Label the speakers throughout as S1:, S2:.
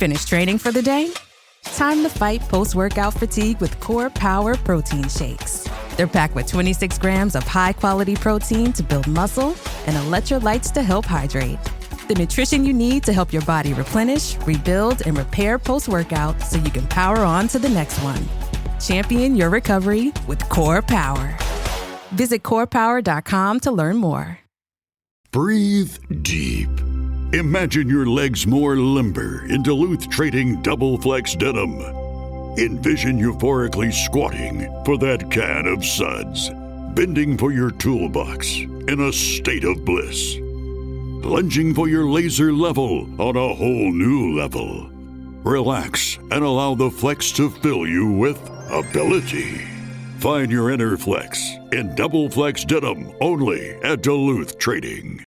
S1: Finished training for the day? Time to fight post-workout fatigue with Core Power Protein Shakes. They're packed with 26 grams of high-quality protein to build muscle and electrolytes to help hydrate. The nutrition you need to help your body replenish, rebuild, and repair post-workout so you can power on to the next one. Champion your recovery with Core Power. Visit corepower.com to learn more.
S2: Breathe deep. Imagine your legs more limber in Duluth Trading Double Flex Denim. Envision euphorically squatting for that can of suds, bending for your toolbox in a state of bliss, lunging for your laser level on a whole new level. Relax and allow the flex to fill you with ability. Find your inner flex in Double Flex Denim only at Duluth Trading.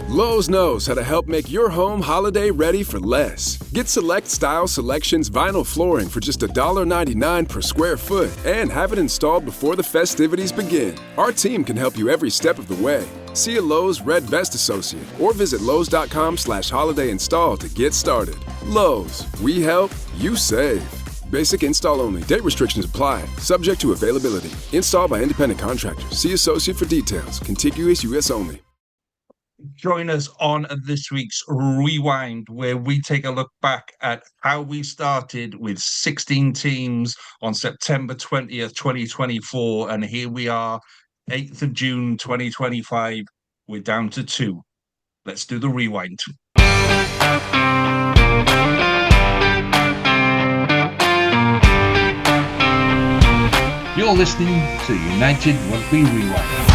S3: Lowe's knows how to help make your home holiday ready for less. Get Select Style Selections vinyl flooring for just $1.99 per square foot and have it installed before the festivities begin. Our team can help you every step of the way. See a Lowe's Red Vest associate or visit Lowe's.com/holiday install to get started. Lowe's, we help, you save. Basic install only. Date restrictions apply. Subject to availability. Installed by independent contractors. See associate for details. Contiguous U.S. only.
S4: Join us on this week's Rewind, where we take a look back at how we started with 16 teams on September 20th, 2024. And here we are, 8th of June, 2025. We're down to 2. Let's do the rewind.
S5: You're listening to United Rugby Rewind.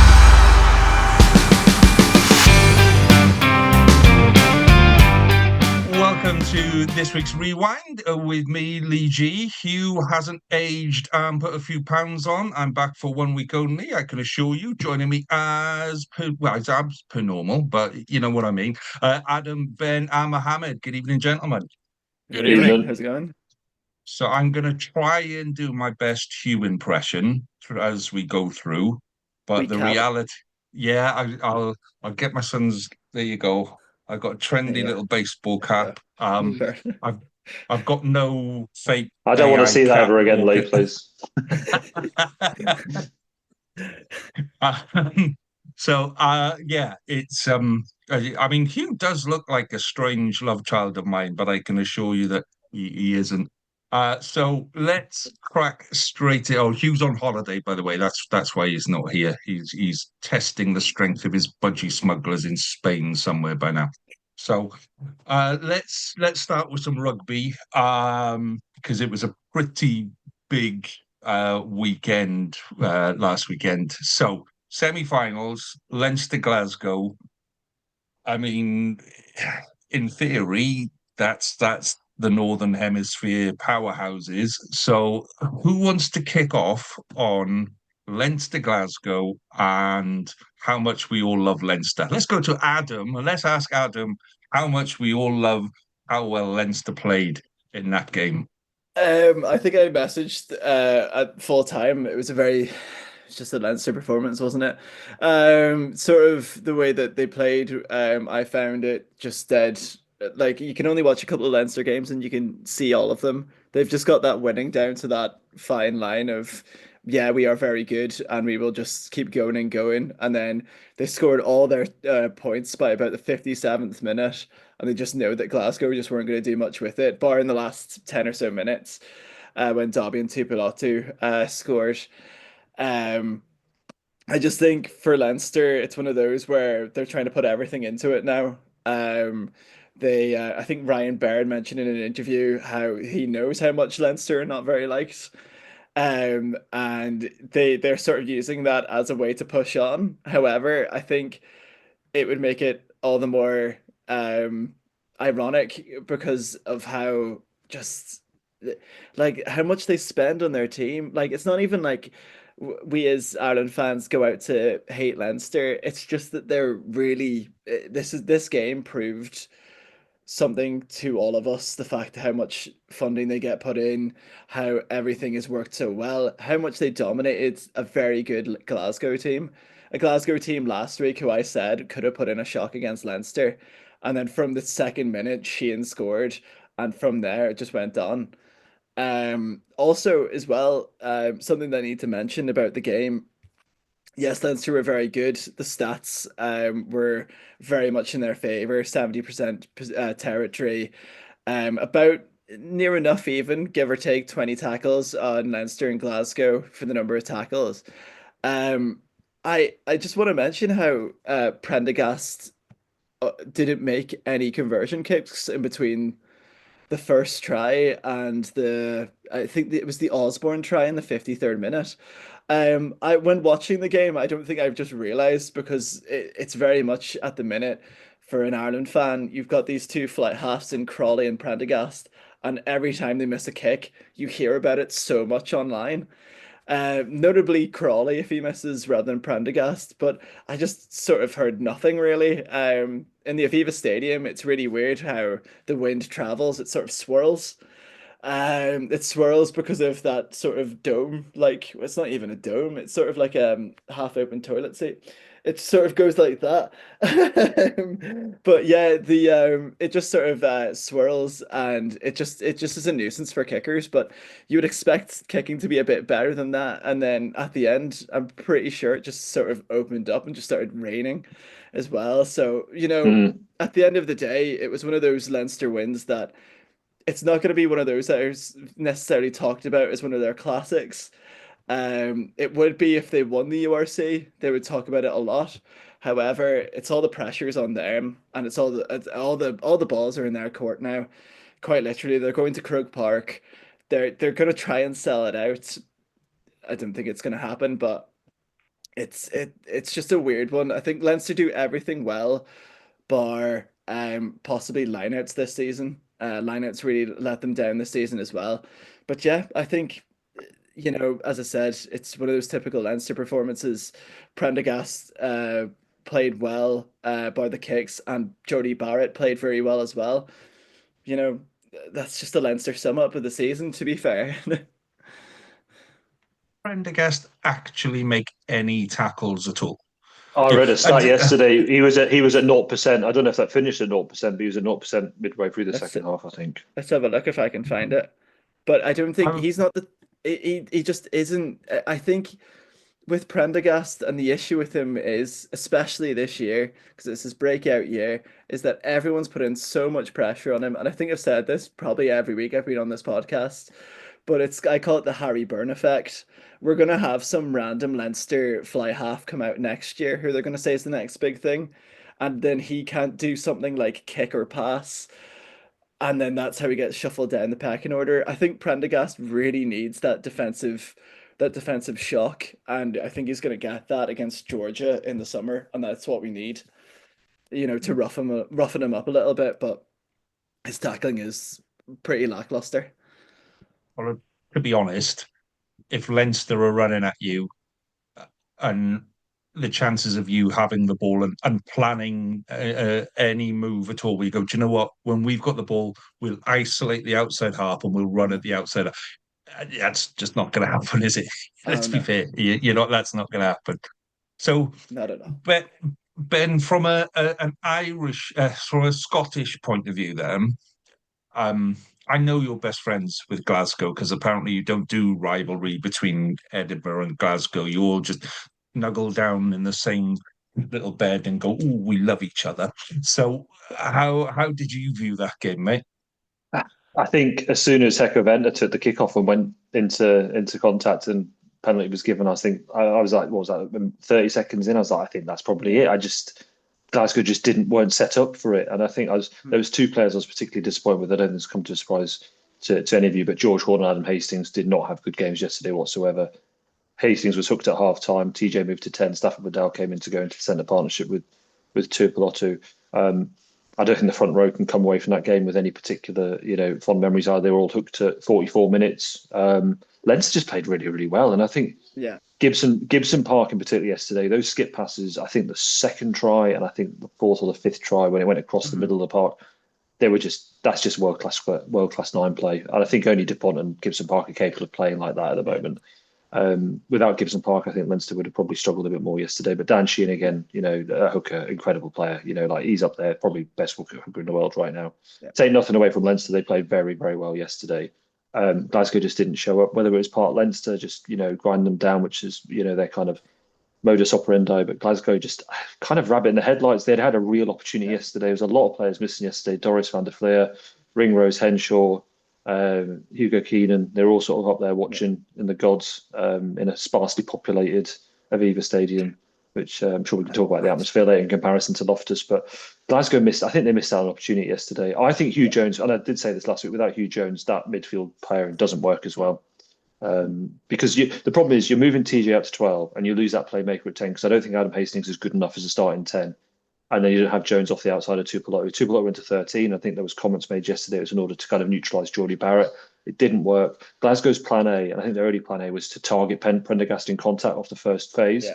S4: Welcome to this week's Rewind with me, Lee G. Hugh hasn't aged and put a few pounds on. I'm back for 1 week only, I can assure you. Joining me as per normal, but you know what I mean. Adam, Ben, and Mohammed. Good evening, gentlemen.
S6: Good evening. How's it going?
S4: So I'm going to try and do my best Hugh impression as we go through, but reality, I'll get my son's. There you go. I've got a trendy little baseball cap. I've got no fake.
S6: I don't want to see that ever again, Lee, please.
S4: It's I mean, Hugh does look like a strange love child of mine, but I can assure you that he isn't. So let's crack straight in. Oh, Hugh's on holiday, by the way. That's why he's not here. He's testing the strength of his budgie smugglers in Spain somewhere by now. So let's start with some rugby because it was a pretty big weekend last weekend. So semi-finals, Leinster Glasgow. I mean, in theory, that's the Northern Hemisphere powerhouses. So who wants to kick off on Leinster Glasgow and how much we all love Leinster? Let's go to Adam and let's ask Adam how much we all love how well Leinster played in that game.
S7: I think I messaged at full time. It's just a Leinster performance, wasn't it? Sort of the way that they played, I found it just dead. Like, you can only watch a couple of Leinster games and you can see all of them. They've just got that winning down to that fine line of, yeah, we are very good and we will just keep going and going. And then they scored all their points by about the 57th minute. And they just know that Glasgow just weren't going to do much with it, bar in the last 10 or so minutes when Dobby and Tuipulotu scored. I just think for Leinster, it's one of those where they're trying to put everything into it now. I think Ryan Baird mentioned in an interview how he knows how much Leinster are not very liked. And they're sort of using that as a way to push on. However, I think it would make it all the more ironic because of how just like how much they spend on their team. Like, it's not even like we as Ireland fans go out to hate Leinster. It's just that they're really this game proved something to all of us. The fact how much funding they get put in, how everything has worked so well, how much they dominated a very good Glasgow team. A Glasgow team last week who I said could have put in a shock against Leinster. And then from the second minute, Sheehan scored. and from there it just went on. Also, as well, something that I need to mention about the game. Yes, Leinster were very good. The stats were very much in their favour. 70% territory, about near enough even, give or take 20 tackles on Leinster and Glasgow for the number of tackles. Um, I just want to mention how Prendergast didn't make any conversion kicks in between the first try and I think it was the Osborne try in the 53rd minute. I when watching the game, I don't think I've just realized, because it's very much at the minute for an Ireland fan. You've got these two flight halves in Crawley and Prendergast, and every time they miss a kick, you hear about it so much online. Notably Crawley if he misses rather than Prendergast, but I just sort of heard nothing really. In the Aviva Stadium, it's really weird how the wind travels. It sort of swirls. It swirls because of that sort of dome. Like, it's not even a dome. It's sort of like a half open toilet seat. It sort of goes like that. But yeah, the it just sort of swirls, and it just is a nuisance for kickers. But you would expect kicking to be a bit better than that. And then at the end, I'm pretty sure it just sort of opened up and just started raining as well. So, at the end of the day, it was one of those Leinster wins that it's not going to be one of those that is necessarily talked about as one of their classics. It would be if they won the URC, they would talk about it a lot. However, it's all the pressures on them, and all the balls are in their court now. Quite literally, they're going to Croke Park. They're going to try and sell it out. I don't think it's going to happen, but it's just a weird one. I think Leinster do everything well, bar possibly lineouts this season. Lineouts really let them down this season as well. But yeah, I think, as I said, it's one of those typical Leinster performances. Prendergast played well by the kicks, and Jody Barrett played very well as well. You know, that's just a Leinster sum up of the season, to be fair.
S4: Prendergast actually make any tackles at all?
S6: I
S4: Yeah,
S6: read a stat yesterday. He was at 0%. I don't know if that finished at 0%, but he was at 0% midway through the
S7: let's
S6: second half, I think.
S7: let's have a look if I can find it. But I don't think
S4: I'm
S7: he's not the he just isn't. I think with Prendergast, and the issue with him is, especially this year, because it's his breakout year, is that everyone's put in so much pressure on him. And I think I've said this probably every week I've been on this podcast, but I call it the Harry Byrne effect. We're gonna have some random Leinster fly half come out next year who they're gonna say is the next big thing, and then he can't do something like kick or pass, and then that's how he gets shuffled down the pecking order. I think Prendergast really needs that defensive shock, and I think he's going to get that against Georgia in the summer, and that's what we need, to roughen him up a little bit. But his tackling is pretty lackluster.
S4: Well, to be honest, if Leinster are running at you, and the chances of you having the ball and planning any move at all, we go, do you know what? When we've got the ball, we'll isolate the outside half and we'll run at the outside. That's just not going to happen, is it?
S7: Oh
S4: Let's be
S7: no,
S4: fair. That's not going to happen. So,
S7: not at all.
S4: but Ben, from an Irish, from a Scottish point of view, then, I know you're best friends with Glasgow, because apparently you don't do rivalry between Edinburgh and Glasgow. You all just snuggle down in the same little bed and go, "Oh, we love each other." So, how did you view that game, mate?
S6: I think as soon as Hector Venter took the kickoff and went into contact and penalty was given, I was like, what was that? 30 seconds in, I was like, I think that's probably it. Glasgow just weren't set up for it, and I think there was two players I was particularly disappointed with. I don't think it's come to a surprise to any of you, but George Horn and Adam Hastings did not have good games yesterday whatsoever. Hastings was hooked at half time. TJ moved to 10. Stafford Waddell came in to go into the centre partnership with Tuipulotu. I don't think the front row can come away from that game with any particular, fond memories. They were all hooked at 44 minutes. Leinster just played really, really well, and I think Gibson Park in particular yesterday, those skip passes, I think the second try and I think the fourth or the fifth try when it went across the middle of the park, that's just world class 9 play. And I think only Dupont and Gibson Park are capable of playing like that at the moment. Without Gibson Park, I think Leinster would have probably struggled a bit more yesterday. But Dan Sheehan again, a hooker, incredible player. Like he's up there, probably best hooker in the world right now.
S7: Yeah.
S6: Take nothing away from Leinster, they played very, very well yesterday. Glasgow just didn't show up, whether it was part Leinster, just grind them down, which is their kind of modus operandi. But Glasgow just kind of rabbit in the headlights. They'd had a real opportunity yesterday. There was a lot of players missing yesterday. Doris van der Fleer, Ringrose Henshaw, Hugo Keenan. They're all sort of up there watching in the gods in a sparsely populated Aviva Stadium, which I'm sure we can talk about the atmosphere later in comparison to Loftus. But Glasgow I think they missed out on an opportunity yesterday. I think Hugh Jones, and I did say this last week, without Hugh Jones, that midfield pairing doesn't work as well. Because the problem is you're moving TJ up to 12 and you lose that playmaker at 10, because I don't think Adam Hastings is good enough as a starting 10. And then you don't have Jones off the outside of Tupelo. Tupelo went to 13. I think there was comments made yesterday. It was in order to kind of neutralise Geordie Barrett. It didn't work. Glasgow's plan A, and I think their early plan A, was to target Prendergast in contact off the first phase. Yeah.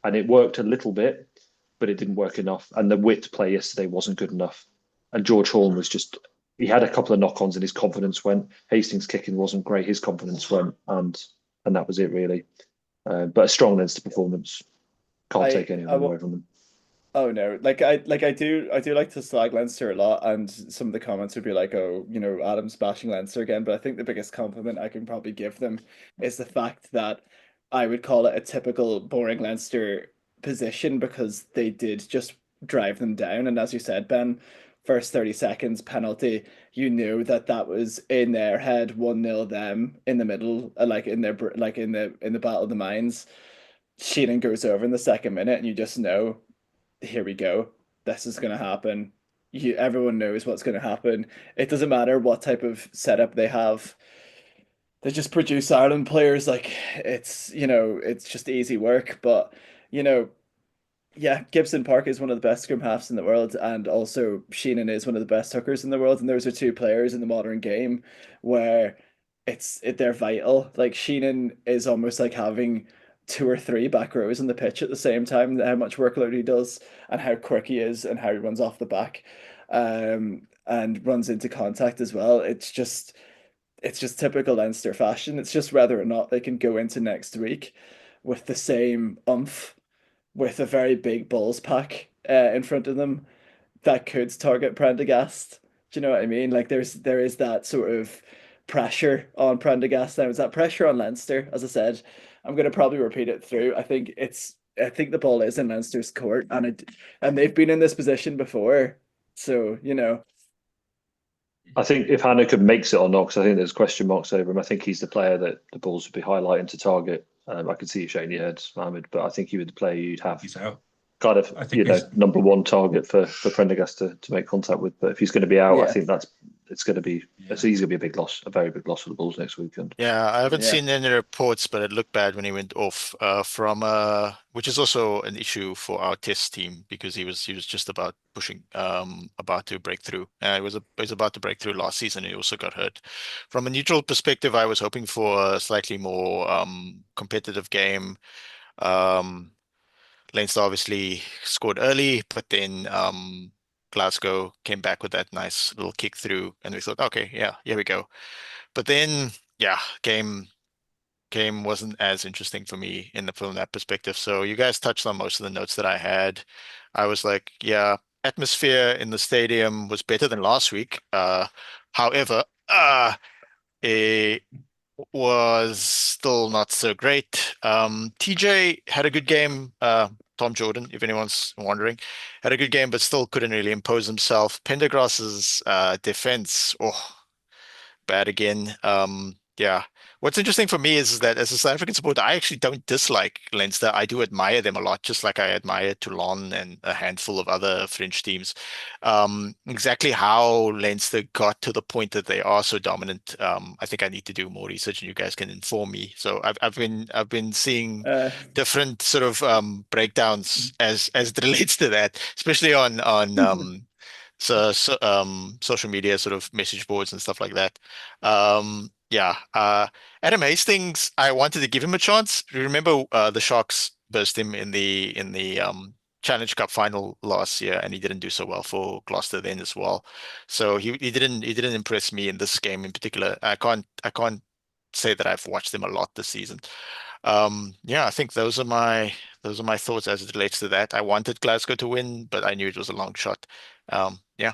S6: And it worked a little bit, but it didn't work enough. And the width play yesterday wasn't good enough. And George Horn was he had a couple of knock-ons and his confidence went. Hastings' kicking wasn't great. His confidence went. And that was it, really. But a strong Leinster performance. Can't take anything away from them.
S7: Oh no, I do like to slag Leinster a lot, and some of the comments would be like, oh, Adam's bashing Leinster again. But I think the biggest compliment I can probably give them is the fact that I would call it a typical boring Leinster position, because they did just drive them down. And as you said, Ben, first 30 seconds penalty, that was in their head, 1-0 them in the middle, in the Battle of the Minds. Sheehan goes over in the second minute, and you just know, here we go, this is going to happen. Everyone knows what's going to happen. It doesn't matter what type of setup they have. They just produce Ireland players. It's just easy work. But Gibson Park is one of the best scrum halves in the world, and also Sheehan is one of the best hookers in the world. And those are two players in the modern game where they're vital. Sheehan is almost like having 2 or 3 back rows on the pitch at the same time, how much workload he does and how quick he is and how he runs off the back and runs into contact as well. It's just typical Leinster fashion. It's just whether or not they can go into next week with the same oomph, with a very big balls pack in front of them that could target Prendergast. Do you know what I mean? There is that sort of pressure on Prendergast now. It's that pressure on Leinster, as I said. I'm going to probably repeat it through. I think the ball is in Leinster's court, and they've been in this position before. So,
S6: I think if Hanukkah makes it or not, because I think there's question marks over him, I think he's the player that the Bulls would be highlighting to target. I can see you shaking your head, Mohammed, but I think he would the player you'd have kind of, number one target for Prendergast to make contact with. But if he's going to be out, I think he's going to be a big loss, a very big loss for the Bulls next weekend.
S8: Yeah, I haven't seen any reports, but it looked bad when he went off which is also an issue for our test team, because he was just about to break through. He was about to break through last season. He also got hurt. From a neutral perspective, I was hoping for a slightly more competitive game. Leinster obviously scored early, but then Glasgow came back with that nice little kick through, and we thought, okay, yeah, here we go. But then, game wasn't as interesting for me from that perspective. So you guys touched on most of the notes that I had. I was like, atmosphere in the stadium was better than last week. However, it was still not so great. TJ had a good game. Tom Jordan, if anyone's wondering, had a good game, but still couldn't really impose himself. Pendergrass's defense, bad again. What's interesting for me is that as a South African supporter, I actually don't dislike Leinster. I do admire them a lot, just like I admire Toulon and a handful of other French teams. Exactly how Leinster got to the point that they are so dominant, I think I need to do more research, and you guys can inform me. So I've been seeing different sort of breakdowns as it relates to that, especially on social media sort of message boards and stuff like that. Adam Hastings, I wanted to give him a chance. Remember the Sharks burst him in the Challenge Cup final last year, and he didn't do so well for Gloucester then as well. So he didn't impress me in this game in particular. I can't say that I've watched them a lot this season. Yeah, I think those are my thoughts as it relates to that. I wanted Glasgow to win, but I knew it was a long shot. Yeah.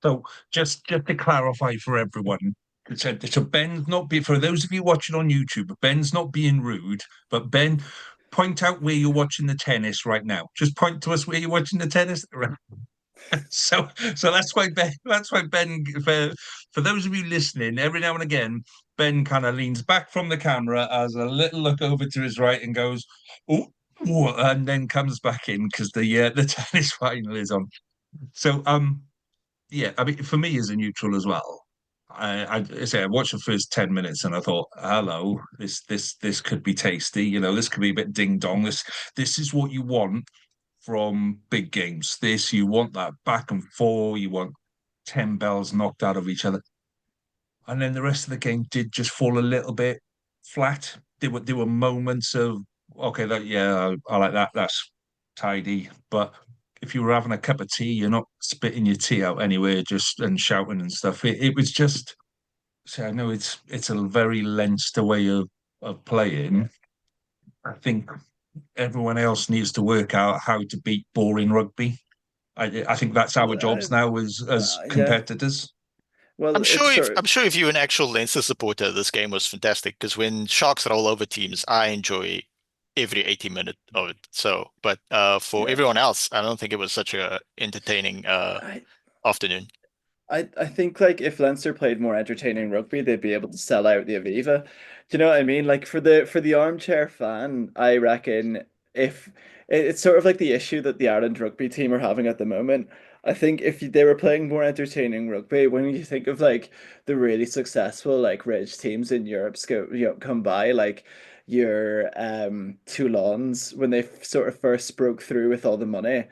S4: So just to clarify for everyone, so Ben's not be for those of you watching on YouTube, Ben's not being rude, but Ben, point out where you're watching the tennis right now. Just point to us where you're watching the tennis. So that's why Ben for those of you listening, every now and again, Ben kind of leans back from the camera, has a little look over to his right and goes, oh, and then comes back in because the tennis final is on. So yeah, I mean, for me as a neutral as well, I say I watched the first 10 minutes and I thought, hello, this could be tasty. This could be a bit ding dong. This is what you want from big games. You want that back and forth. You want 10 bells knocked out of each other, and then the rest of the game did just fall a little bit flat. There were moments of okay, that yeah, I like that. That's tidy, but if you were having a cup of tea, you're not spitting your tea out anywhere, just and shouting and stuff. It was just. So I know it's a very Leinster way of playing. I think everyone else needs to work out how to beat boring rugby. I think that's our
S7: Uh,
S4: jobs now as
S7: yeah.
S4: competitors.
S7: Well, it's sort of
S8: I'm sure if you're an actual Leinster supporter, this game was fantastic because when Sharks roll over teams, I enjoy every 80 minute of it. So, but for
S7: yeah.
S8: everyone else, I don't think it was such a entertaining
S7: I
S8: afternoon.
S7: I think like if Leinster played more entertaining rugby, they'd be able to sell out the Aviva. Do you know what I mean? Like for the armchair fan, I reckon if it's sort of like the issue that the Ireland rugby team are having at the moment. I think if they were playing more entertaining rugby, when you think of like the really successful like rich teams in Europe come by, like your Toulons when they sort of first broke through with all the money,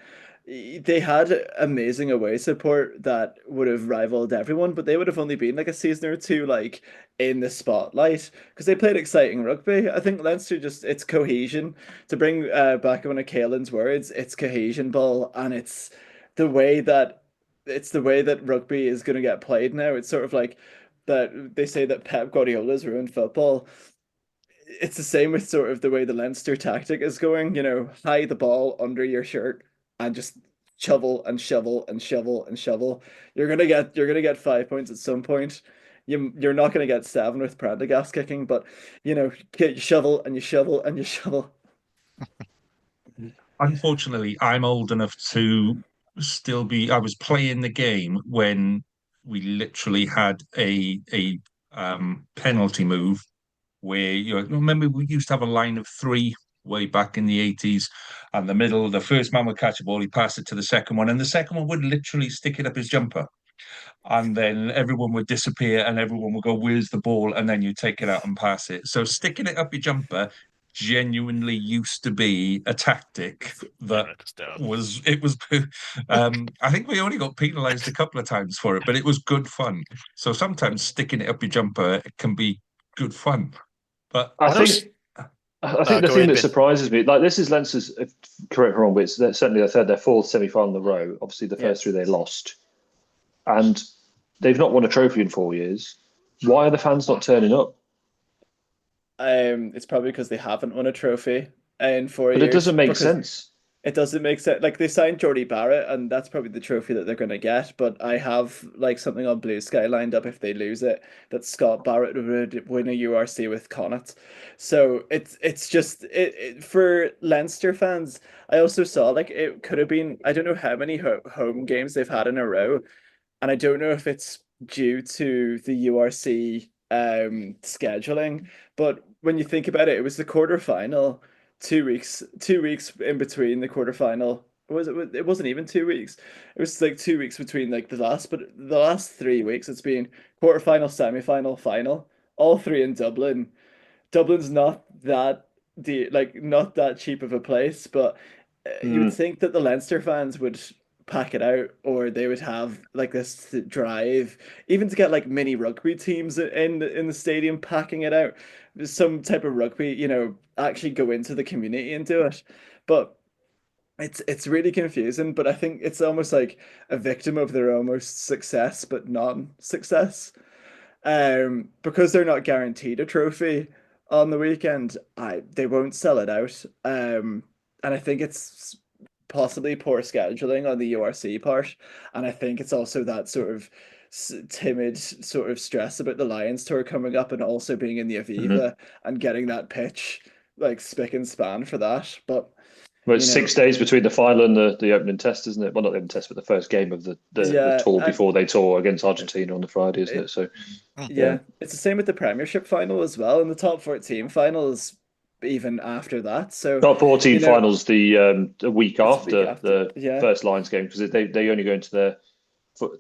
S7: they had amazing away support that would have rivaled everyone, but they would have only been like a season or two like in the spotlight because they played exciting rugby. I think Leinster just it's cohesion. To bring back one of Caelan's words, it's cohesion ball, and the way that it's the way that rugby is going to get played now. It's sort of like that they say that Pep Guardiola's ruined football. It's the same with sort of the way the Leinster tactic is going, hide the ball under your shirt and just shovel and shovel and shovel and shovel. You're gonna get 5 points at some point. You're not gonna get seven with Prendergast kicking, but you shovel and you shovel and you shovel.
S4: Unfortunately, I'm old enough to still be. I was playing the game when we literally had a penalty move where remember we used to have a line of three way back in the 80s, and the first man would catch a ball, he passed it to the second one, and the second one would literally stick it up his jumper. And then everyone would disappear and everyone would go, where's the ball? And then you take it out and pass it. So sticking it up your jumper genuinely used to be a tactic that was I think we only got penalized a couple of times for it, but it was good fun. So sometimes sticking it up your jumper can be good fun. But
S6: I think I think the
S8: go
S6: thing
S8: ahead,
S6: that
S8: Ben.
S6: surprises me, like this is Leinster's, correct me wrong, but it's certainly their fourth semi-final in a row. Obviously, the first three they lost, and they've not won a trophy in 4 years. Why are the fans not turning up?
S7: It's probably because they haven't won a trophy in four
S6: But it
S7: years
S6: doesn't make
S7: because
S6: sense.
S7: it doesn't make sense. Like they signed Jordy Barrett, and that's probably the trophy that they're going to get. But I have like something on Blue Sky lined up if they lose it that Scott Barrett would win a URC with Connacht. So it's just for Leinster fans. I also saw like it could have been I don't know how many home games they've had in a row, and I don't know if it's due to the URC scheduling, but when you think about it, it was the quarterfinal 2 weeks in between the quarterfinal. It wasn't even 2 weeks. It was like 2 weeks between like the last 3 weeks it's been quarterfinal, semi-final, final, all three in Dublin. Dublin's not not that cheap of a place, but you would
S6: Mm.
S7: think that the Leinster fans would pack it out, or they would have like this drive, even to get like mini rugby teams in the stadium packing it out, some type of rugby, actually go into the community and do it. But it's really confusing. But I think it's almost like a victim of their almost success, but non-success. Because they're not guaranteed a trophy on the weekend, they won't sell it out. And I think it's possibly poor scheduling on the URC part, and I think it's also that sort of timid sort of stress about the Lions tour coming up and also being in the Aviva and getting that pitch like spick and span for that. But
S6: Well,
S7: you
S6: it's
S7: know,
S6: 6 days between the final and the opening test, isn't it? Well, not the opening test, but the first game of the
S7: yeah,
S6: tour
S7: and
S6: before they tour against Argentina on the Friday, isn't it?
S7: it
S6: So, yeah.
S7: yeah, it's the same with the Premiership final as well, and the top 14 finals even after that. So,
S6: Top 14
S7: you know,
S6: finals the week
S7: it's a week
S6: after
S7: after.
S6: the
S7: Yeah,
S6: first Lions game because they only go into their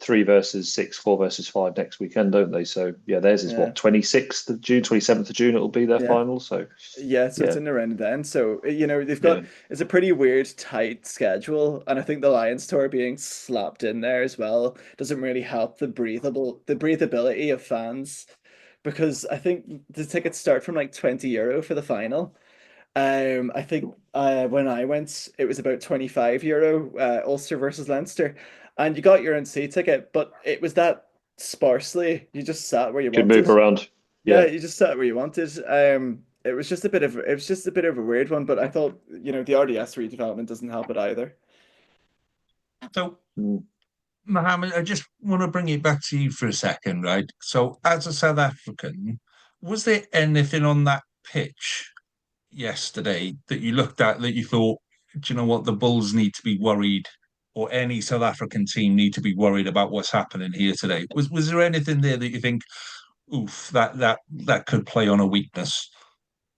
S6: 3 versus 6, 4 versus 5 next weekend, don't they? So yeah, theirs is
S7: yeah,
S6: what 26th of June, 27th of June. It'll be their
S7: yeah.
S6: final. So
S7: Yeah, so it's
S6: yeah,
S7: in around then. So, they've
S6: yeah,
S7: got it's a pretty weird, tight schedule, and I think the Lions tour being slapped in there as well doesn't really help the breathability of fans, because I think the tickets start from like €20 for the final. I think when I went, it was about €25, Ulster versus Leinster, and you got your own seat ticket, but it was that sparsely. You just sat where you
S6: could move
S7: wanted.
S6: around.
S7: Yeah,
S6: Yeah,
S7: you just sat where you wanted. It was just a bit of a weird one, but I thought, the RDS redevelopment doesn't help it either.
S4: So,
S6: mm.
S4: Mohammed, I just want to bring it back to you for a second, right? So, as a South African, was there anything on that pitch yesterday that you looked at that you thought, do you know what, the Bulls need to be worried, or any South African team need to be worried about what's happening here today? Was there anything there that you think, oof, that could play on a weakness?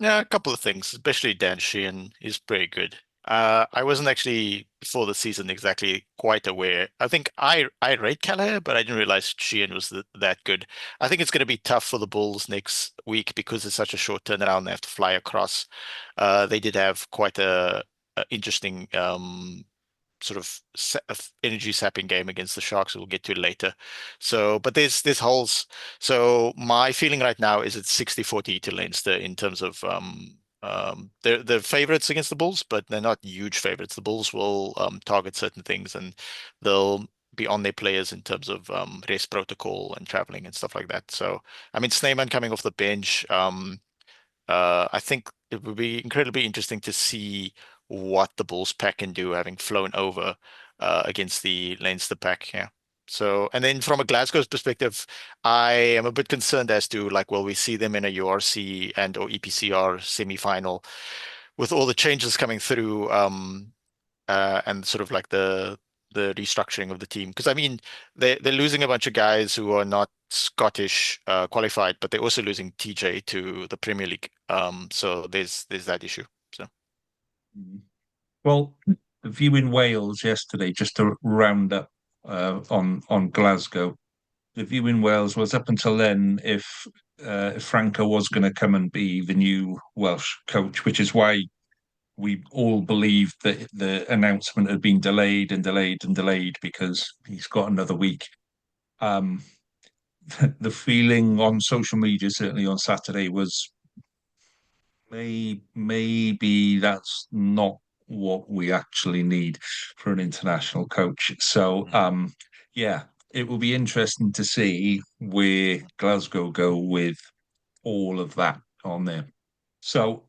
S8: Yeah, a couple of things, especially Dan Sheehan is pretty good. I wasn't actually before the season exactly quite aware. I think I rate Kelleher, but I didn't realize Sheehan was that good. I think it's going to be tough for the Bulls next week because it's such a short turnaround. They have to fly across. They did have quite a interesting sort of energy sapping game against the Sharks. We'll get to it later. So, but there's holes. So my feeling right now is it's 60-40 to Leinster in terms of they're favorites against the Bulls, but they're not huge favorites. The Bulls will target certain things and they'll be on their players in terms of rest protocol and traveling and stuff like that. So, I mean, Snyman coming off the bench. I think it would be incredibly interesting to see what the Bulls pack can do, having flown over against the Leinster pack. Yeah. So, and then from a Glasgow's perspective, I am a bit concerned as to like, will we see them in a URC and or EPCR semi-final with all the changes coming through? And sort of like the restructuring of the team. Because I mean, they're losing a bunch of guys who are not Scottish qualified, but they're also losing TJ to the Premier League. So there's that issue. So
S4: Well, the view in Wales yesterday, just to round up on Glasgow, the view in Wales was up until then if Franco was going to come and be the new Welsh coach, which is why we all believed that the announcement had been delayed and delayed and delayed because he's got another week. Um, the feeling on social media, certainly on Saturday, was maybe that's not what we actually need for an international coach. So, yeah, it will be interesting to see where Glasgow go with all of that on there. So,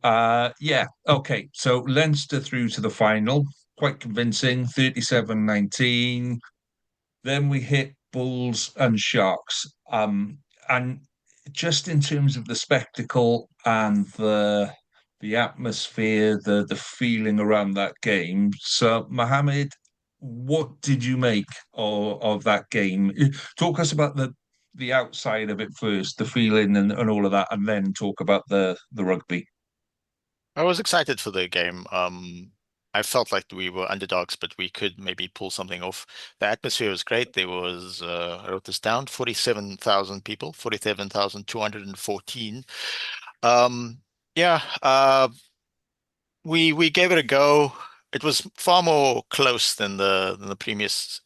S4: yeah, okay. So Leinster through to the final, quite convincing, 37-19. Then we hit Bulls and Sharks. And just in terms of the spectacle and the atmosphere, the feeling around that game. So, Mohammed, what did you make of that game? Talk us about the outside of it first, the feeling and all of that, and then talk about the rugby.
S8: I was excited for the game. I felt like we were underdogs, but we could maybe pull something off. The atmosphere was great. There was, I wrote this down, 47,000 people, 47,214. Yeah, we gave it a go. It was far more close than the previous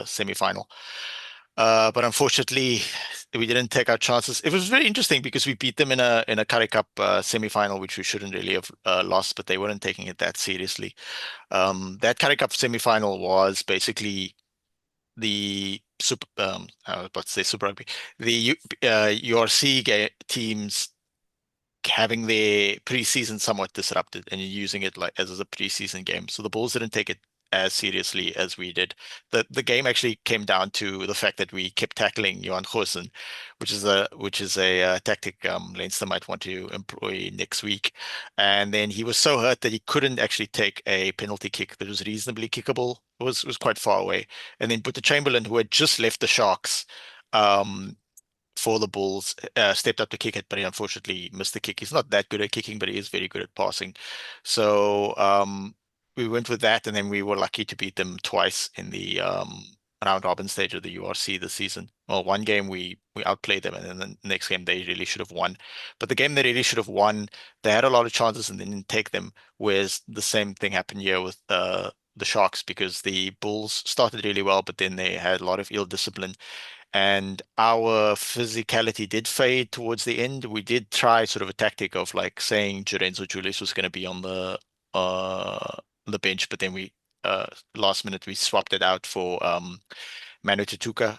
S8: semi-final. But unfortunately, we didn't take our chances. It was very interesting because we beat them in a Currie Cup semi-final, which we shouldn't really have lost, but they weren't taking it that seriously. That Currie Cup semi-final was basically the super I was about to say Super Rugby, the teams having their preseason somewhat disrupted and using it like as a preseason game. So the Bulls didn't take it as seriously as we did. The game actually came down to the fact that we kept tackling Johan Goosen, which is a tactic Leinster might want to employ next week. And then he was so hurt that he couldn't actually take a penalty kick that was reasonably kickable. It was quite far away. And then Boeta Chamberlain, who had just left the Sharks, for the Bulls, stepped up to kick it, but he unfortunately missed the kick. He's not that good at kicking, but he is very good at passing. So we went with that, and then we were lucky to beat them twice in the round robin stage of the URC this season. Well, one game we outplayed them, and then the next game they really should have won. But the game they really should have won, they had a lot of chances and they didn't take them. Whereas the same thing happened here with the Sharks, because the Bulls started really well, but then they had a lot of ill discipline and our physicality did fade towards the end. We did try sort of a tactic of like saying Lorenzo Julius was going to be on the bench, but then we last minute we swapped it out for Manu Tutuka,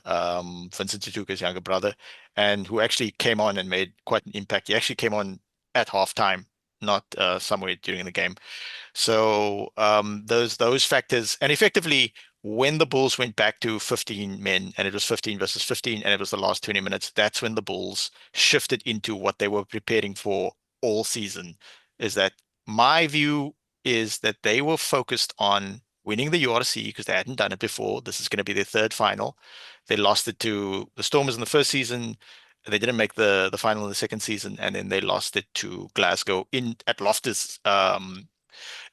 S8: Vincent Tutuka's younger brother, and who actually came on and made quite an impact. He actually came on at halftime, not somewhere during the game. So those factors, and effectively when the Bulls went back to 15 men and it was 15 versus 15 and it was the last 20 minutes, that's when the Bulls shifted into what they were preparing for all season. Is that my view is that they were focused on winning the URC because they hadn't done it before. This is going to be their third final. They lost it to the Stormers in the first season. They didn't make the final in the second season, and then they lost it to Glasgow at Loftus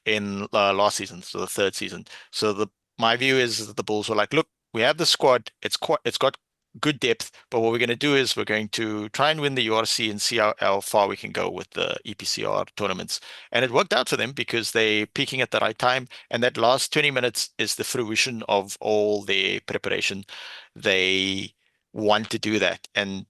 S8: in last season, so the third season. So my view is that the Bulls were like, look, we have the squad. It's got good depth, but what we're going to do is we're going to try and win the URC and see how far we can go with the EPCR tournaments. And it worked out for them because they're peaking at the right time. And that last 20 minutes is the fruition of all their preparation. They want to do that. And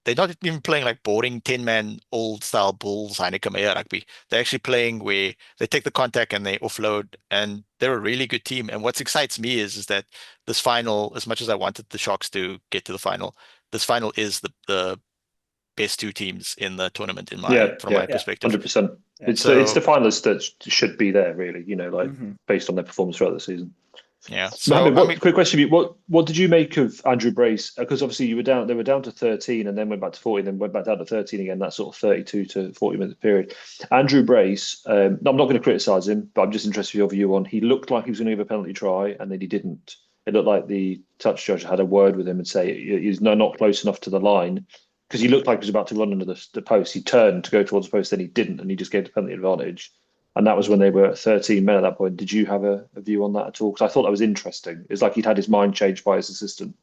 S8: they're not even playing like boring 10-man old style Bulls, Heineken Meyer rugby. They're actually playing where they take the contact and they offload, and they're a really good team. And what excites me is that this final, as much as I wanted the Sharks to get to the final, this final is the best two teams in the tournament from my perspective.
S6: 100%. It's the finalists that should be there, really. Based on their performance throughout the season.
S8: Yeah. So,
S6: Mohammed, quick question: what did you make of Andrew Brace? Because obviously they were down to 13, and then went back to 40, and then went back down to 13 again. That sort of 32 to 40-minute period. Andrew Brace. I'm not going to criticise him, but I'm just interested in your view on. He looked like he was going to give a penalty try, and then he didn't. It looked like the touch judge had a word with him and say he's not close enough to the line, because he looked like he was about to run under the post. He turned to go towards the post, then he didn't, and he just gave the penalty advantage. And that was when they were 13 men at that point. Did you have a view on that at all? Because I thought that was interesting. It's like he'd had his mind changed by his assistant.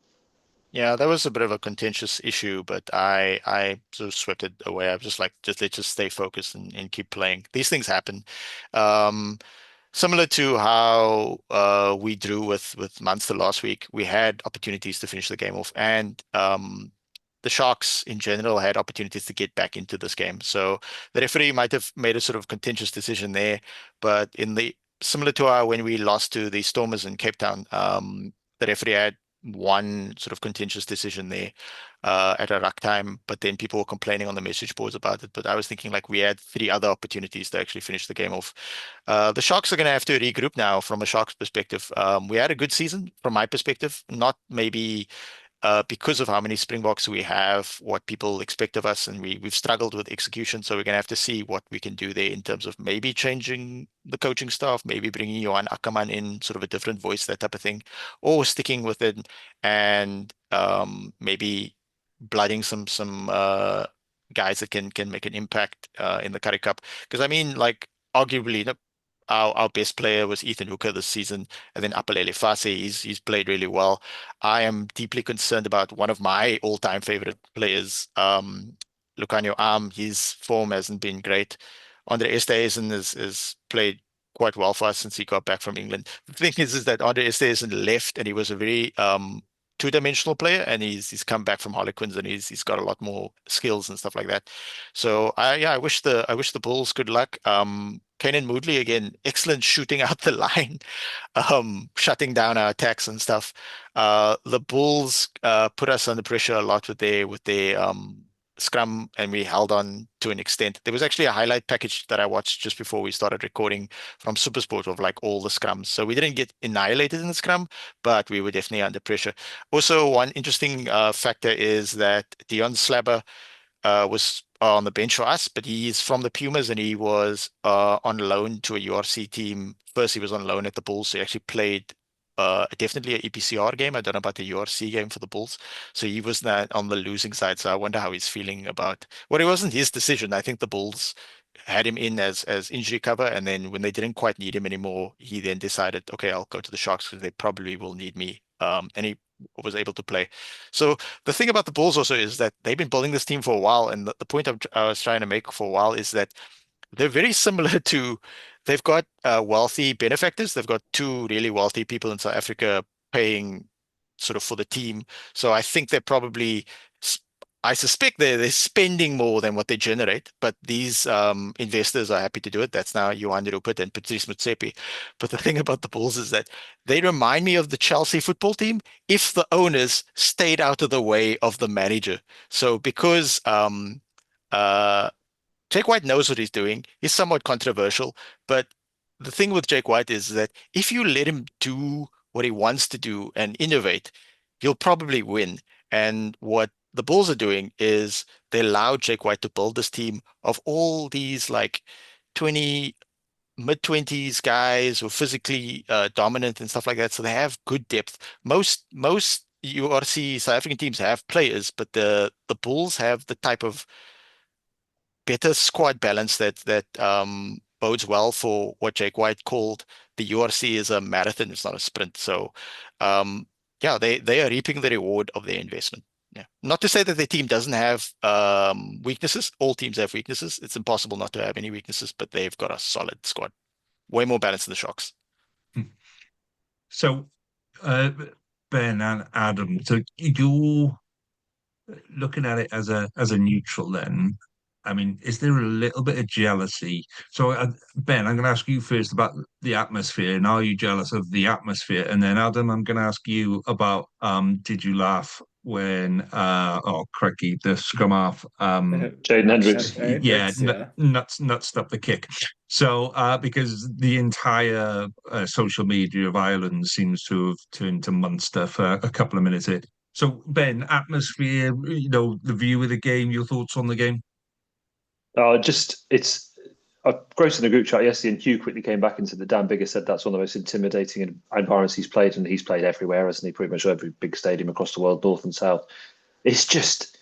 S8: Yeah, that was a bit of a contentious issue, but I sort of swept it away. I was just like, let's just stay focused and keep playing. These things happen. Similar to how we drew with Munster last week, we had opportunities to finish the game off, and the Sharks in general had opportunities to get back into this game. So the referee might have made a sort of contentious decision there, but similar to when we lost to the Stormers in Cape Town, the referee had one sort of contentious decision there at a ruck time, but then people were complaining on the message boards about it. But I was thinking like we had 3 other opportunities to actually finish the game off. The Sharks are going to have to regroup now from a Sharks perspective. We had a good season from my perspective, not maybe because of how many Springboks we have, what people expect of us, and we've struggled with execution. So we're going to have to see what we can do there in terms of maybe changing the coaching staff, maybe bringing Johan Ackerman in, sort of a different voice, that type of thing, or sticking with it and maybe blooding some guys that can make an impact in the Currie Cup. Because I mean, like arguably, our best player was Ethan Hooker this season, and then Apelele Fase, he's played really well. I am deeply concerned about one of my all-time favorite players, Lucanio Am. His form hasn't been great. Andre Esterhuizen has played quite well for us since he got back from England. The thing is that Andre Esterhuizen left, and he was a very two-dimensional player, and he's come back from Harlequins, and he's got a lot more skills and stuff like that. So I wish the Bulls good luck. Kanan Moodley again, excellent shooting out the line, shutting down our attacks and stuff. The Bulls put us under pressure a lot with their scrum, and we held on to an extent. There was actually a highlight package that I watched just before we started recording from Supersport of like all the scrums. So we didn't get annihilated in the scrum, but we were definitely under pressure. Also, one interesting factor is that Dion Slabber was on the bench for us, but he is from the Pumas and he was on loan to a URC team. First, he was on loan at the Bulls, so he actually played definitely an EPCR game. I don't know about the URC game for the Bulls. So he was not on the losing side. So I wonder how he's feeling about. Well, it wasn't his decision. I think the Bulls had him in as injury cover, and then when they didn't quite need him anymore, he then decided, okay, I'll go to the Sharks because they probably will need me. And he was able to play. So the thing about the Bulls also is that they've been building this team for a while, and the point I was trying to make for a while is that they're very similar to, they've got wealthy benefactors. They've got two really wealthy people in South Africa paying sort of for the team. So I think they're probably, I suspect they're spending more than what they generate, but these investors are happy to do it. That's now Johan Rupert and Patrice Motsepe. But the thing about the Bulls is that they remind me of the Chelsea football team if the owners stayed out of the way of the manager. So because Jake White knows what he's doing, he's somewhat controversial, but the thing with Jake White is that if you let him do what he wants to do and innovate, he'll probably win. And what the Bulls are doing is they allow Jake White to build this team of all these like mid-20s guys who are physically dominant and stuff like that. So they have good depth. Most URC South African teams have players, but the Bulls have the type of better squad balance that bodes well for what Jake White called the URC is a marathon, it's not a sprint. So yeah, they are reaping the reward of their investment. Yeah. Not to say that the team doesn't have weaknesses. All teams have weaknesses. It's impossible not to have any weaknesses, but they've got a solid squad. Way more balanced than the Sharks.
S4: So, Ben and Adam, so you're looking at it as a neutral then. I mean, is there a little bit of jealousy? So, Ben, I'm going to ask you first about the atmosphere, and are you jealous of the atmosphere? And then, Adam, I'm going to ask you about did you laugh when crikey, the scrum half
S6: Jaden Hendricks.
S4: Nuts up the kick. So because the entire social media of Ireland seems to have turned to Munster for a couple of minutes here. So Ben, atmosphere, the view of the game, your thoughts on the game?
S6: I wrote in the group chat yesterday, and Hugh quickly came back and said that Dan Bigger said that's one of the most intimidating environments he's played, and he's played everywhere, hasn't he? Pretty much every big stadium across the world, north and south. I just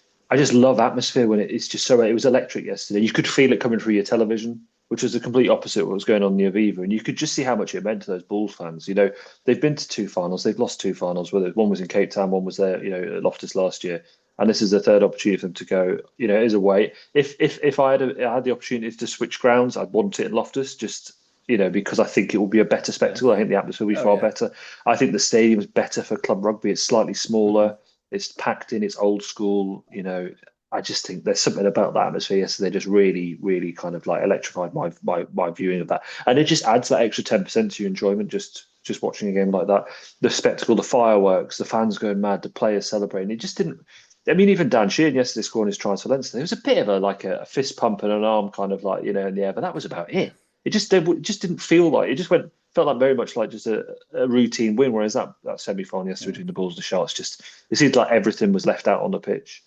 S6: love atmosphere when it's just so. It was electric yesterday. You could feel it coming through your television, which was the complete opposite of what was going on in the Aviva, and you could just see how much it meant to those Bulls fans. They've been to two finals, they've lost two finals. Whether one was in Cape Town, one was there, at Loftus last year. And this is the third opportunity for them to go, as a way. If I had the opportunity to switch grounds, I'd want it in Loftus, just, because I think it will be a better spectacle. I think the atmosphere will be far better. I think the stadium is better for club rugby. It's slightly smaller. It's packed in. It's old school. I just think there's something about that atmosphere yesterday just really, really kind of like electrified my viewing of that. And it just adds that extra 10% to your enjoyment, just watching a game like that. The spectacle, the fireworks, the fans going mad, the players celebrating. It just didn't. I mean, even Dan Sheehan yesterday scoring his tries for Leinster, there was a bit of a fist pump and an arm kind of like, in the air, but that was about it. It just didn't feel like, it just felt like very much like just a routine win, whereas that semi-final yesterday between the Bulls and the Sharks, it seemed like everything was left out on the pitch.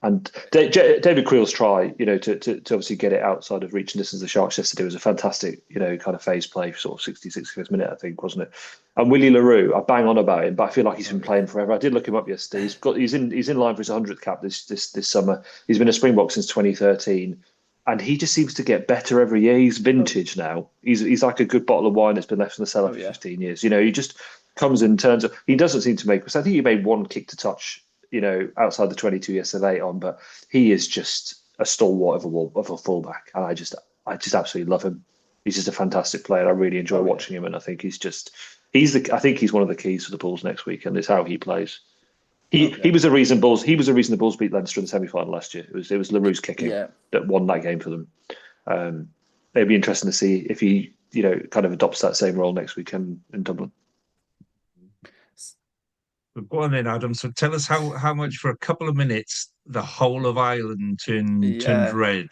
S6: And David Creel's try, to obviously get it outside of reach and distance of the Sharks yesterday was a fantastic, kind of phase play, sort of 65th minute, I think, wasn't it? And Willie LaRue, I bang on about him, but I feel like he's been playing forever. I did look him up yesterday. He's in line for his 100th cap this summer. He's been a Springbok since 2013, and he just seems to get better every year. He's vintage now. He's like a good bottle of wine that's been left in the cellar for 15 years. He just comes in terms of, he doesn't seem to make. I think he made one kick to touch, outside the 22 yesterday on, but he is just a stalwart of a fullback, and I just absolutely love him. He's just a fantastic player. I really enjoy watching him, and I think I think he's one of the keys for the Bulls next week, and it's how he plays. He was the reason the Bulls beat Leinster in the semi-final last year. It was LaRue's kicking that won that game for them. it'd be interesting to see if he, kind of adopts that same role next week in Dublin.
S4: But go on then, Adam. So tell us how much for a couple of minutes the whole of Ireland turned
S7: Yeah.
S4: red.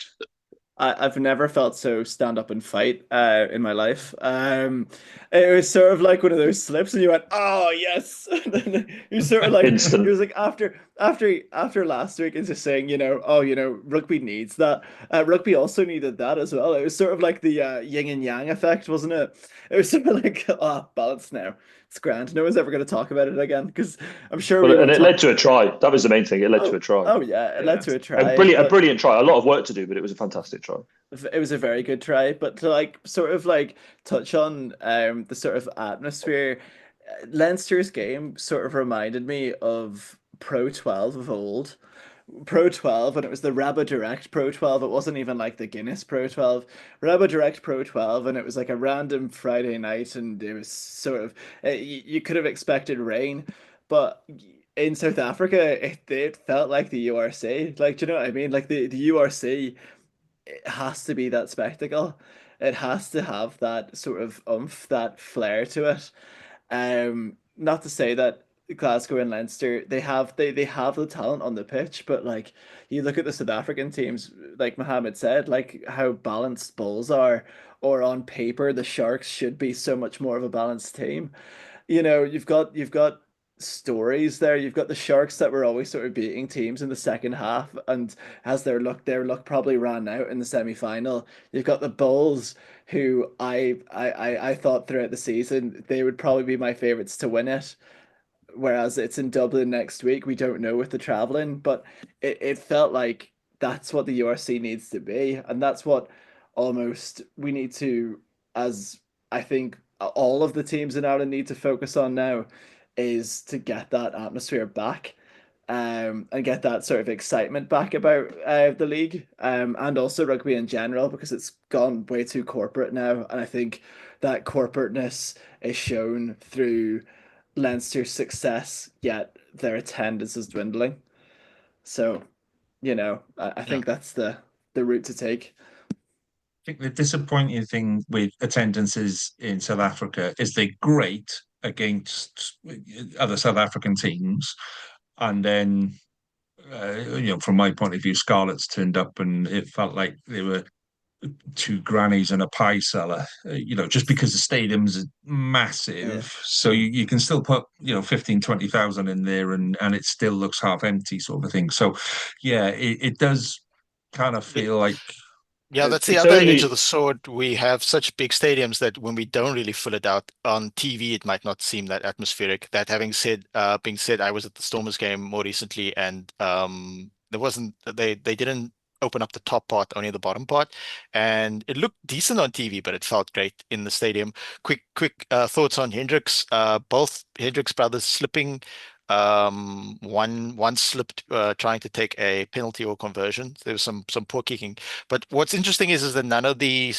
S7: I've never felt so stand up and fight in my life. It was sort of like one of those slips, and you went, "Oh yes!" And then you sort of like it
S6: Instant.
S7: was like after last week, it's just saying, oh, rugby needs that. Rugby also needed that as well. It was sort of like the yin and yang effect, wasn't it? It was sort of like, balance now. It's grand. No one's ever going to talk about it again because I'm sure we
S6: Well, and
S7: won't
S6: it
S7: talk.
S6: led to a try. That was the main thing. It led to a try.
S7: Oh yeah, it led to a
S6: A
S7: try.
S6: brilliant, a
S7: But
S6: brilliant try. A lot of work to do, but it was a fantastic try.
S7: it was a very good try, but to like sort of like touch on the sort of atmosphere, Leinster's game sort of reminded me of Pro 12 of old. Pro 12, and it was the Rabba Direct Pro 12. It wasn't even like the Guinness Pro 12. Rabba Direct Pro 12, and it was like a random Friday night, and it was sort of you could have expected rain, but in South Africa, it felt like the URC. Like, do you know what I mean? Like the URC, it has to be that spectacle. It has to have that sort of oomph, that flair to it. Not to say that Glasgow and Leinster they have the talent on the pitch, but like you look at the South African teams, like Mohammed said, like how balanced Bulls are, or on paper the Sharks should be so much more of a balanced team. You've got stories there. You've got the Sharks that were always sort of beating teams in the second half, and as their luck probably ran out in the semi-final. You've got the Bulls, who I thought throughout the season they would probably be my favorites to win it. Whereas it's in Dublin next week. We don't know with the traveling, but it felt like that's what the URC needs to be, and that's what almost we need to, as I think all of the teams in Ireland need to focus on now, is to get that atmosphere back, and get that sort of excitement back about the league, and also rugby in general, because it's gone way too corporate now, and I think that corporateness is shown through Leinster's success, yet their attendance is dwindling. So, I
S8: Yeah.
S7: think that's the route to take.
S4: I think the disappointing thing with attendances in South Africa is they're great against other South African teams, and then from my point of view, Scarlets turned up and it felt like they were two grannies and a pie cellar. Just because the stadium's
S7: Yeah.
S4: massive, so you can still put 15, 20,000 in there, and it still looks half empty, sort of thing. So, yeah, it does kind of
S8: It-
S4: feel like
S8: Yeah, that's the
S6: It's
S8: other edge of
S6: only
S8: the sword. We have such big stadiums that when we don't really fill it out on TV, it might not seem that atmospheric. That being said, I was at the Stormers game more recently, and there wasn't they didn't open up the top part, only the bottom part, and it looked decent on TV, but it felt great in the stadium. Quick thoughts on Hendricks. Both Hendricks brothers slipping. One slipped trying to take a penalty or conversion. There was some poor kicking. But what's interesting is that none of the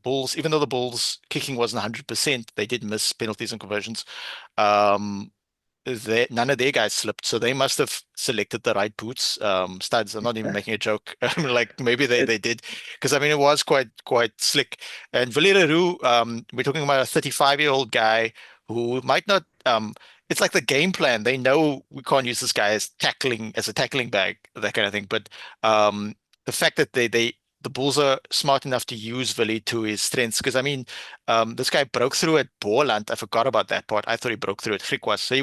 S8: Bulls, even though the Bulls kicking wasn't 100%, they did miss penalties and conversions. Um, none of their guys slipped, so they must have selected the right boots. Studs, I'm not even making a joke. Like maybe they
S7: It,
S8: they did, because I mean it was quite slick. And Valeru, we're talking about a 35-year-old guy who might not. It's like the game plan. They know we can't use this guy as a tackling bag, that kind of thing. But the fact that the Bulls are smart enough to use Villy to his strengths, because I mean, this guy broke through at Boland. I forgot about that part. I thought he broke through at Griquas. So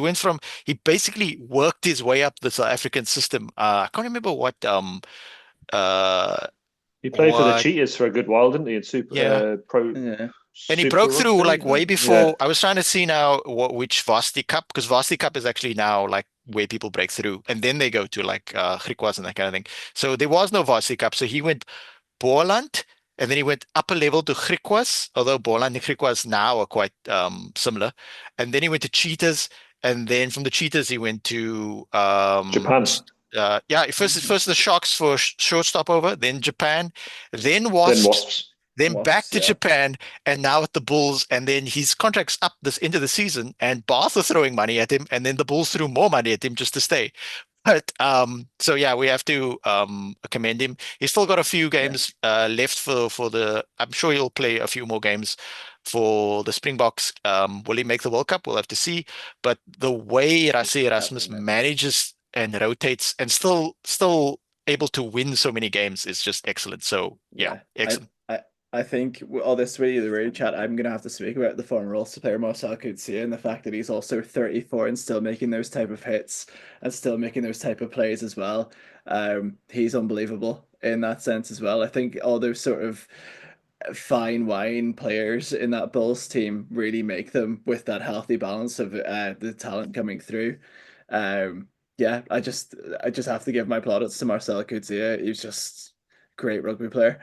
S8: he basically worked his way up the South African system. I can't remember uh,
S6: he played for the
S8: what,
S6: Cheetahs for a good while, didn't he? In
S8: yeah.
S6: Pro
S7: yeah.
S8: And he
S6: Super
S8: broke through
S6: Rugby.
S8: like way
S6: Yeah,
S8: before. I was trying to see now which Varsity Cup, because Varsity Cup is actually now like where people break through, and then they go to like Griquas and that kind of thing. So there was no Varsity Cup. So he went Boland, and then he went upper level to Griquas, although Boland and Griquas now are quite similar. And then he went to Cheetahs, and then from the Cheetahs he went to
S6: Japan,
S8: yeah, first the Sharks for short stopover, then Japan, then
S6: then
S8: Wasps,
S6: Wasps.
S8: then back
S7: Wasps,
S8: to
S7: yeah.
S8: Japan, and now at the Bulls. And then his contract's up this into the season, and Bath are throwing money at him, and then the Bulls threw more money at him just to stay. But so yeah, we have to commend him. He's still got a few
S7: Yeah,
S8: games left for the. I'm sure he'll play a few more games for the Springboks. Will he make the World Cup? We'll have to see. But the way Rassie Erasmus
S7: definitely.
S8: manages and rotates and still able to win so many games is just excellent. So yeah,
S7: Yeah,
S8: excellent.
S7: I think all this video, the radio chat, I'm gonna have to speak about the former Ulster player Marcel Coetzee and the fact that he's also 34 and still making those type of hits and still making those type of plays as well. He's unbelievable in that sense as well. I think all those sort of fine wine players in that Bulls team really make them with that healthy balance of the talent coming through. Um, yeah, I just have to give my plaudits to Marcel Coetzee. He's just a great rugby player.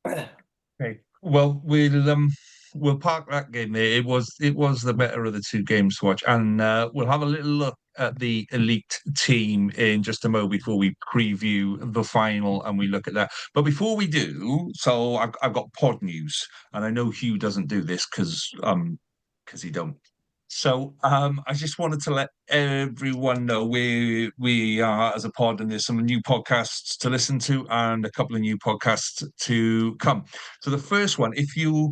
S4: Okay. Well, we'll park that game there. It was the better of the two games to watch, and we'll have a little look at the elite team in just a moment before we preview the final and we look at that. But before we do, so I've got pod news, and I know Hugh doesn't do this because he don't. So I just wanted to let everyone know we are as a pod, and there's some new podcasts to listen to and a couple of new podcasts to come. So the first one, if you're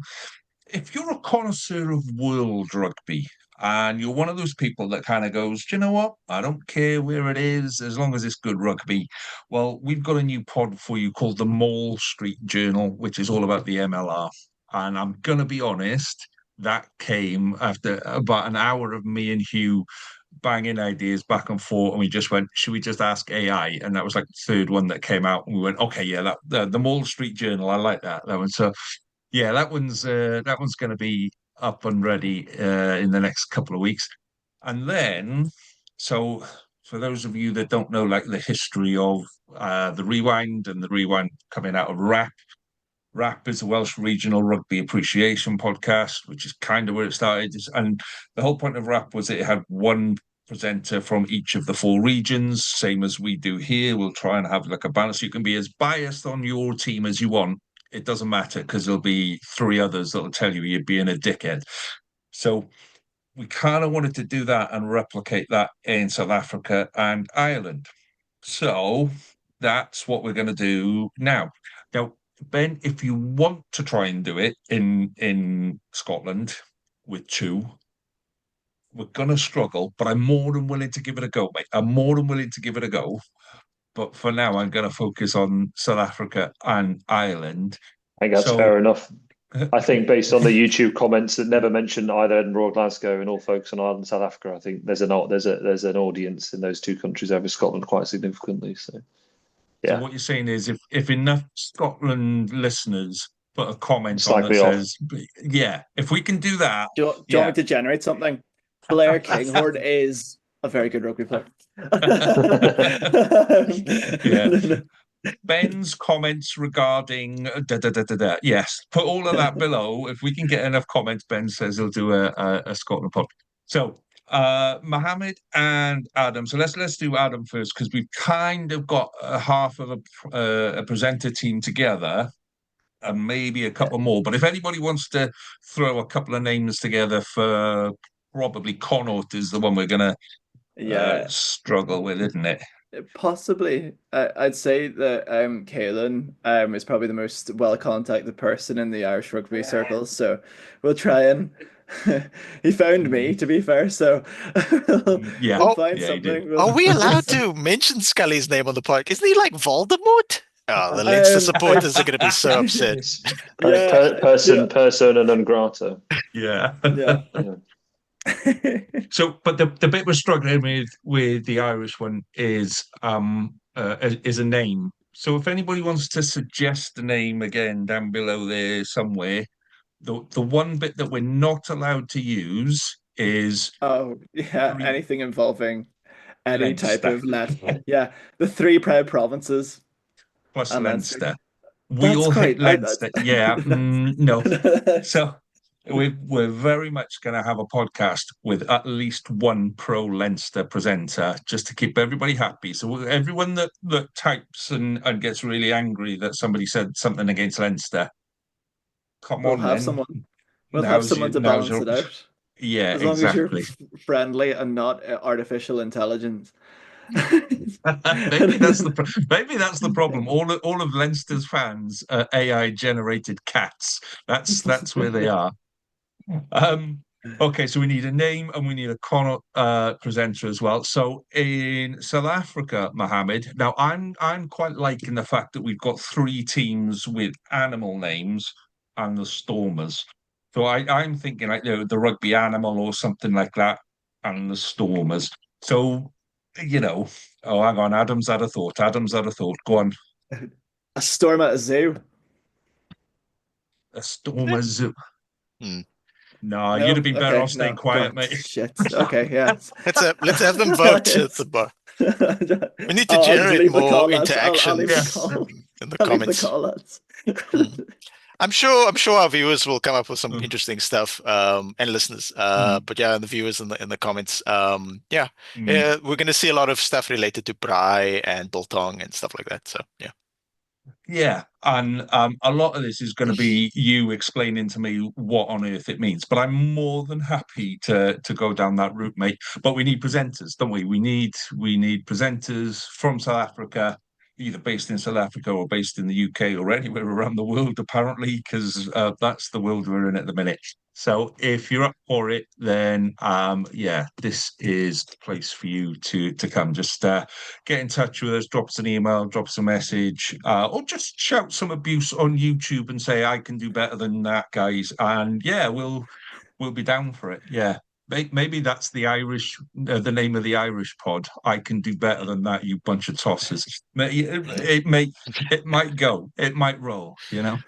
S4: a connoisseur of world rugby and you're one of those people that kind of goes, do you know what? I don't care where it is as long as it's good rugby. Well, we've got a new pod for you called the Mall Street Journal, which is all about the MLR. And I'm going to be honest, that came after about an hour of me and Hugh banging ideas back and forth, and we just went, should we just ask AI? And that was like the third one that came out, and we went, okay, yeah, that the Mall Street Journal, I like that one. So yeah, that one's going to be up and ready in the next couple of weeks. And then, so for those of you that don't know, like the history of the Rewind and the Rewind coming out of RAP, RAP is a Welsh Regional Rugby Appreciation podcast, which is kind of where it started. And the whole point of RAP was it had one presenter from each of the four regions, same as we do here. We'll try and have like a balance. You can be as biased on your team as you want. It doesn't matter because there'll be three others that'll tell you you're being a dickhead. So we kind of wanted to do that and replicate that in South Africa and Ireland. So that's what we're going to do now. Now, Ben, if you want to try and do it in Scotland with two, we're going to struggle, but I'm more than willing to give it a go, mate. I'm more than willing to give it a go. But for now, I'm going to focus on South Africa and Ireland.
S6: I think that's
S4: So,
S6: fair enough. I think based on the YouTube comments that never mentioned either Edinburgh or Glasgow and all focus on Ireland and South Africa, I think there's an audience in those two countries over Scotland quite significantly. So
S4: so
S6: yeah,
S4: what you're saying is if enough Scotland listeners put a comment on
S6: slag
S4: that
S6: me off.
S4: says, yeah, if we can do that,
S7: Do you want
S4: yeah.
S7: me to generate something? Blair Kinghorn is a very good rugby player.
S4: Yeah.
S7: No, no.
S4: Ben's comments regarding da, da, da, da, da. Yes, put all of that below. If we can get enough comments, Ben says he'll do a Scotland pod. So Mohammed and Adam. So let's do Adam first because we've kind of got half of a presenter team together and maybe a
S7: Yeah,
S4: couple more. But if anybody wants to throw a couple of names together for probably Connaught is the one we're going to
S7: yeah.
S4: struggle with, isn't it?
S7: Possibly. I'd say that Caelan is probably the most well contacted person in the Irish rugby circles. So we'll try and he found me, to be fair. So
S4: Yeah,
S7: we'll
S8: Oh,
S7: find
S4: yeah, he did.
S7: something.
S8: are we allowed to mention Scully's name on the podcast? Isn't he like Voldemort? Oh, the Leinster supporters are going to be so upset.
S7: Yeah,
S6: Persona non grata.
S4: Yeah.
S7: yeah.
S6: Yeah.
S4: So, but the bit we're struggling with the Irish one is a name. So, if anybody wants to suggest a name again down below there somewhere, the one bit that we're not allowed to use is
S7: Oh, yeah.
S4: three
S7: Anything involving any type
S4: Leinster
S7: of yeah, the three proud provinces
S4: plus
S7: and Leinster.
S4: Leinster. We
S7: That's
S4: all hate
S7: great.
S4: Leinster. Yeah, no.
S7: That's
S4: So we're very much going to have a podcast with at least one pro Leinster presenter just to keep everybody happy. So everyone that types and gets really angry that somebody said something against Leinster, come
S7: we'll
S4: on
S7: have
S4: then.
S7: someone. We'll have someone to
S4: Now's
S7: balance
S4: your
S7: it out.
S4: Yeah,
S7: As long as you're
S4: exactly.
S7: friendly and not artificial intelligence.
S4: Maybe that's the problem. All of Leinster's fans are AI generated cats. That's where they are. Um, okay, so we need a name and we need a presenter as well. So in South Africa, Mohammed. Now I'm quite liking the fact that we've got three teams with animal names and the Stormers. So I'm thinking like the rugby animal or something like that, and the Stormers. So oh hang on, Adam's had a thought. Adam's had a thought. Go on,
S7: A storm at a zoo.
S4: a Stormers.
S8: Hmm.
S4: No, you'd have
S7: No,
S4: been better
S7: okay,
S4: off staying
S7: no,
S4: quiet,
S7: God,
S4: mate.
S7: shit. Okay, yeah.
S8: Let's have them vote at the bar. We need to
S7: I'll just
S8: generate
S7: leave the
S8: more
S7: call, lads. I'll leave the
S4: Yeah.
S8: interactions
S7: call.
S8: in the
S7: I'll leave the
S8: comments.
S7: call, lads.
S8: Hmm. I'm sure our viewers will come up with some interesting stuff, and listeners.
S4: Mm,
S8: But yeah, and the viewers in the comments.
S4: mm.
S8: We're gonna see a lot of stuff related to braai and biltong and stuff like that. So yeah.
S4: Yeah, and a lot of this is going to be you explaining to me what on earth it means. But I'm more than happy to go down that route, mate. But we need presenters, don't we? We need presenters from South Africa, either based in South Africa or based in the UK or anywhere around the world, apparently, because that's the world we're in at the minute. So if you're up for it, then yeah, this is the place for you to come. Just get in touch with us, drop us an email, drop us a message, or just shout some abuse on YouTube and say, I can do better than that, guys. And yeah, we'll be down for it. Yeah. Maybe that's the name of the Irish pod. I can do better than that, you bunch of tossers. It might go, it might roll.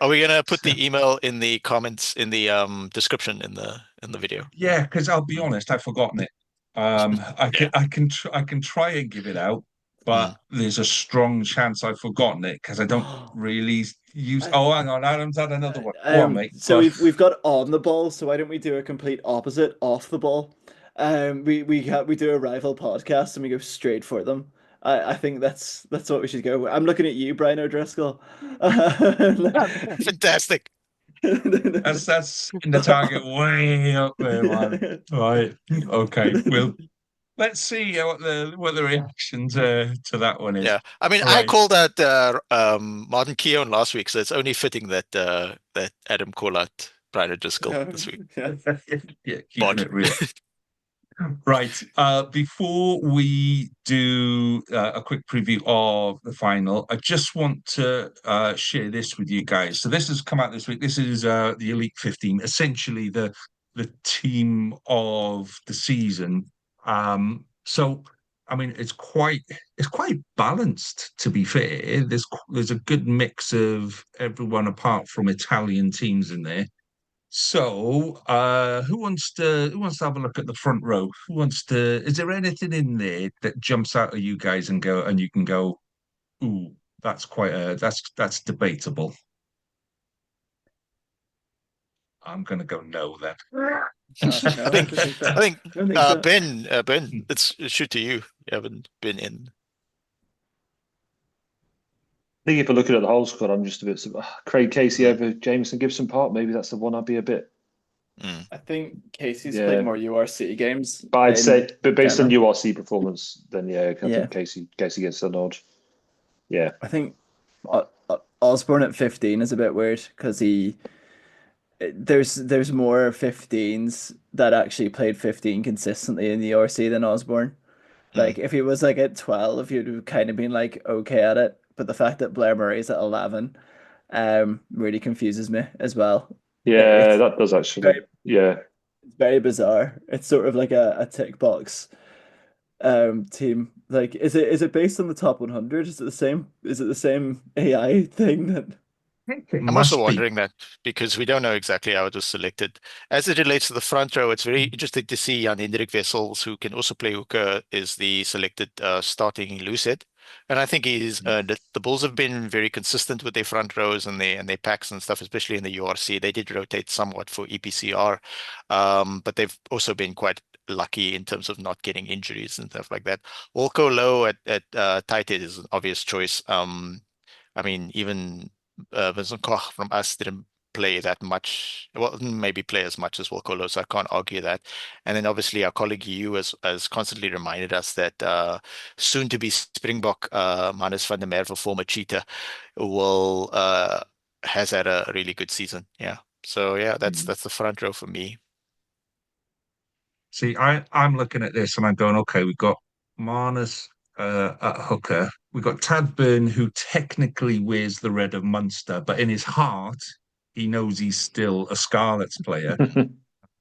S8: Are we gonna put
S4: So,
S8: the email in the comments in the description in the video?
S4: yeah, because I'll be honest, I've forgotten it. I can
S8: Yeah.
S4: I can I can try and give it out,
S8: Mm.
S4: but there's a strong chance I've forgotten it because I don't really use.
S7: I,
S4: Oh, hang on, Adam's had another one. Go on, mate.
S7: so
S4: Go on.
S7: we've got on the ball, so why don't we do a complete opposite off the ball? We do a rival podcast and we go straight for them. I think that's what we should go. I'm looking at you, Brian O'Driscoll.
S8: Fantastic.
S4: That's in the target way up there, man. Right. Okay. Let's see what the reaction to that one is.
S8: Yeah, I mean, I
S4: Right.
S8: called out Martin Keown last week, so it's only fitting that Adam call out Brian O'Driscoll this week.
S7: Yeah.
S4: Yeah, keeping
S8: Bod.
S4: it real. Right. Before we do a quick preview of the final, I just want to share this with you guys. So this has come out this week. This is the Elite 15, essentially the team of the season. So I mean, it's quite balanced, to be fair. There's a good mix of everyone apart from Italian teams in there. So, who wants to have a look at the front row? Who wants to? Is there anything in there that jumps out at you guys and you can go, ooh, that's debatable. I'm gonna go no then.
S7: No,
S8: I
S7: I
S8: think
S7: don't think so.
S8: I think
S7: I don't think so.
S8: Ben, it's shoot to you. You haven't been in.
S6: I think if we're looking at the whole squad, I'm just a bit Craig Casey
S8: Mm,
S6: over Jameson Gibson Park. Maybe that's the one I'd be a bit.
S8: mm.
S7: I think Casey's played
S6: Yeah,
S7: more URC games
S6: but I'd
S7: in
S6: say, but based on
S7: general.
S6: URC performance, then yeah, I
S7: Yeah,
S6: think Casey gets the nod. Yeah,
S7: I think Osborne at 15 is a bit weird because there's more 15s that actually played 15 consistently in the URC than Osborne.
S8: Mm.
S7: Like if he was like at 12, you'd have kind of been like okay at it. But the fact that Blair Murray's at 11 really confuses me as well.
S6: yeah,
S7: It's
S6: that does actually.
S7: very
S6: Yeah,
S7: very bizarre. It's sort of like a tick box team. Like is it based on the top 100? Is it the same AI thing that
S4: It
S8: I'm also
S4: must be.
S8: wondering that because we don't know exactly how it was selected. As it relates to the front row, it's very interesting to see Jan Hendrik Wessels, who can also play hooker, is the selected starting loose head. And I think he's earned it. The Bulls have been very consistent with their front rows and their packs and stuff, especially in the URC. They did rotate somewhat for EPCR, but they've also been quite lucky in terms of not getting injuries and stuff like that. Walco Low at tight head is an obvious choice. I mean, even Vincent Koch from us did a play that much. Well, maybe play as much as Wilcolo, so I can't argue that. And then obviously our colleague Hugh has constantly reminded us that soon to be Springbok Manus van der Merwe, former Cheetah, will has had a really good season. Yeah. So yeah, that's the front row for me.
S4: See, I'm looking at this and I'm going, okay, we've got Marnus at hooker. We've got Tad Burn, who technically wears the red of Munster, but in his heart, he knows he's still a Scarlets player.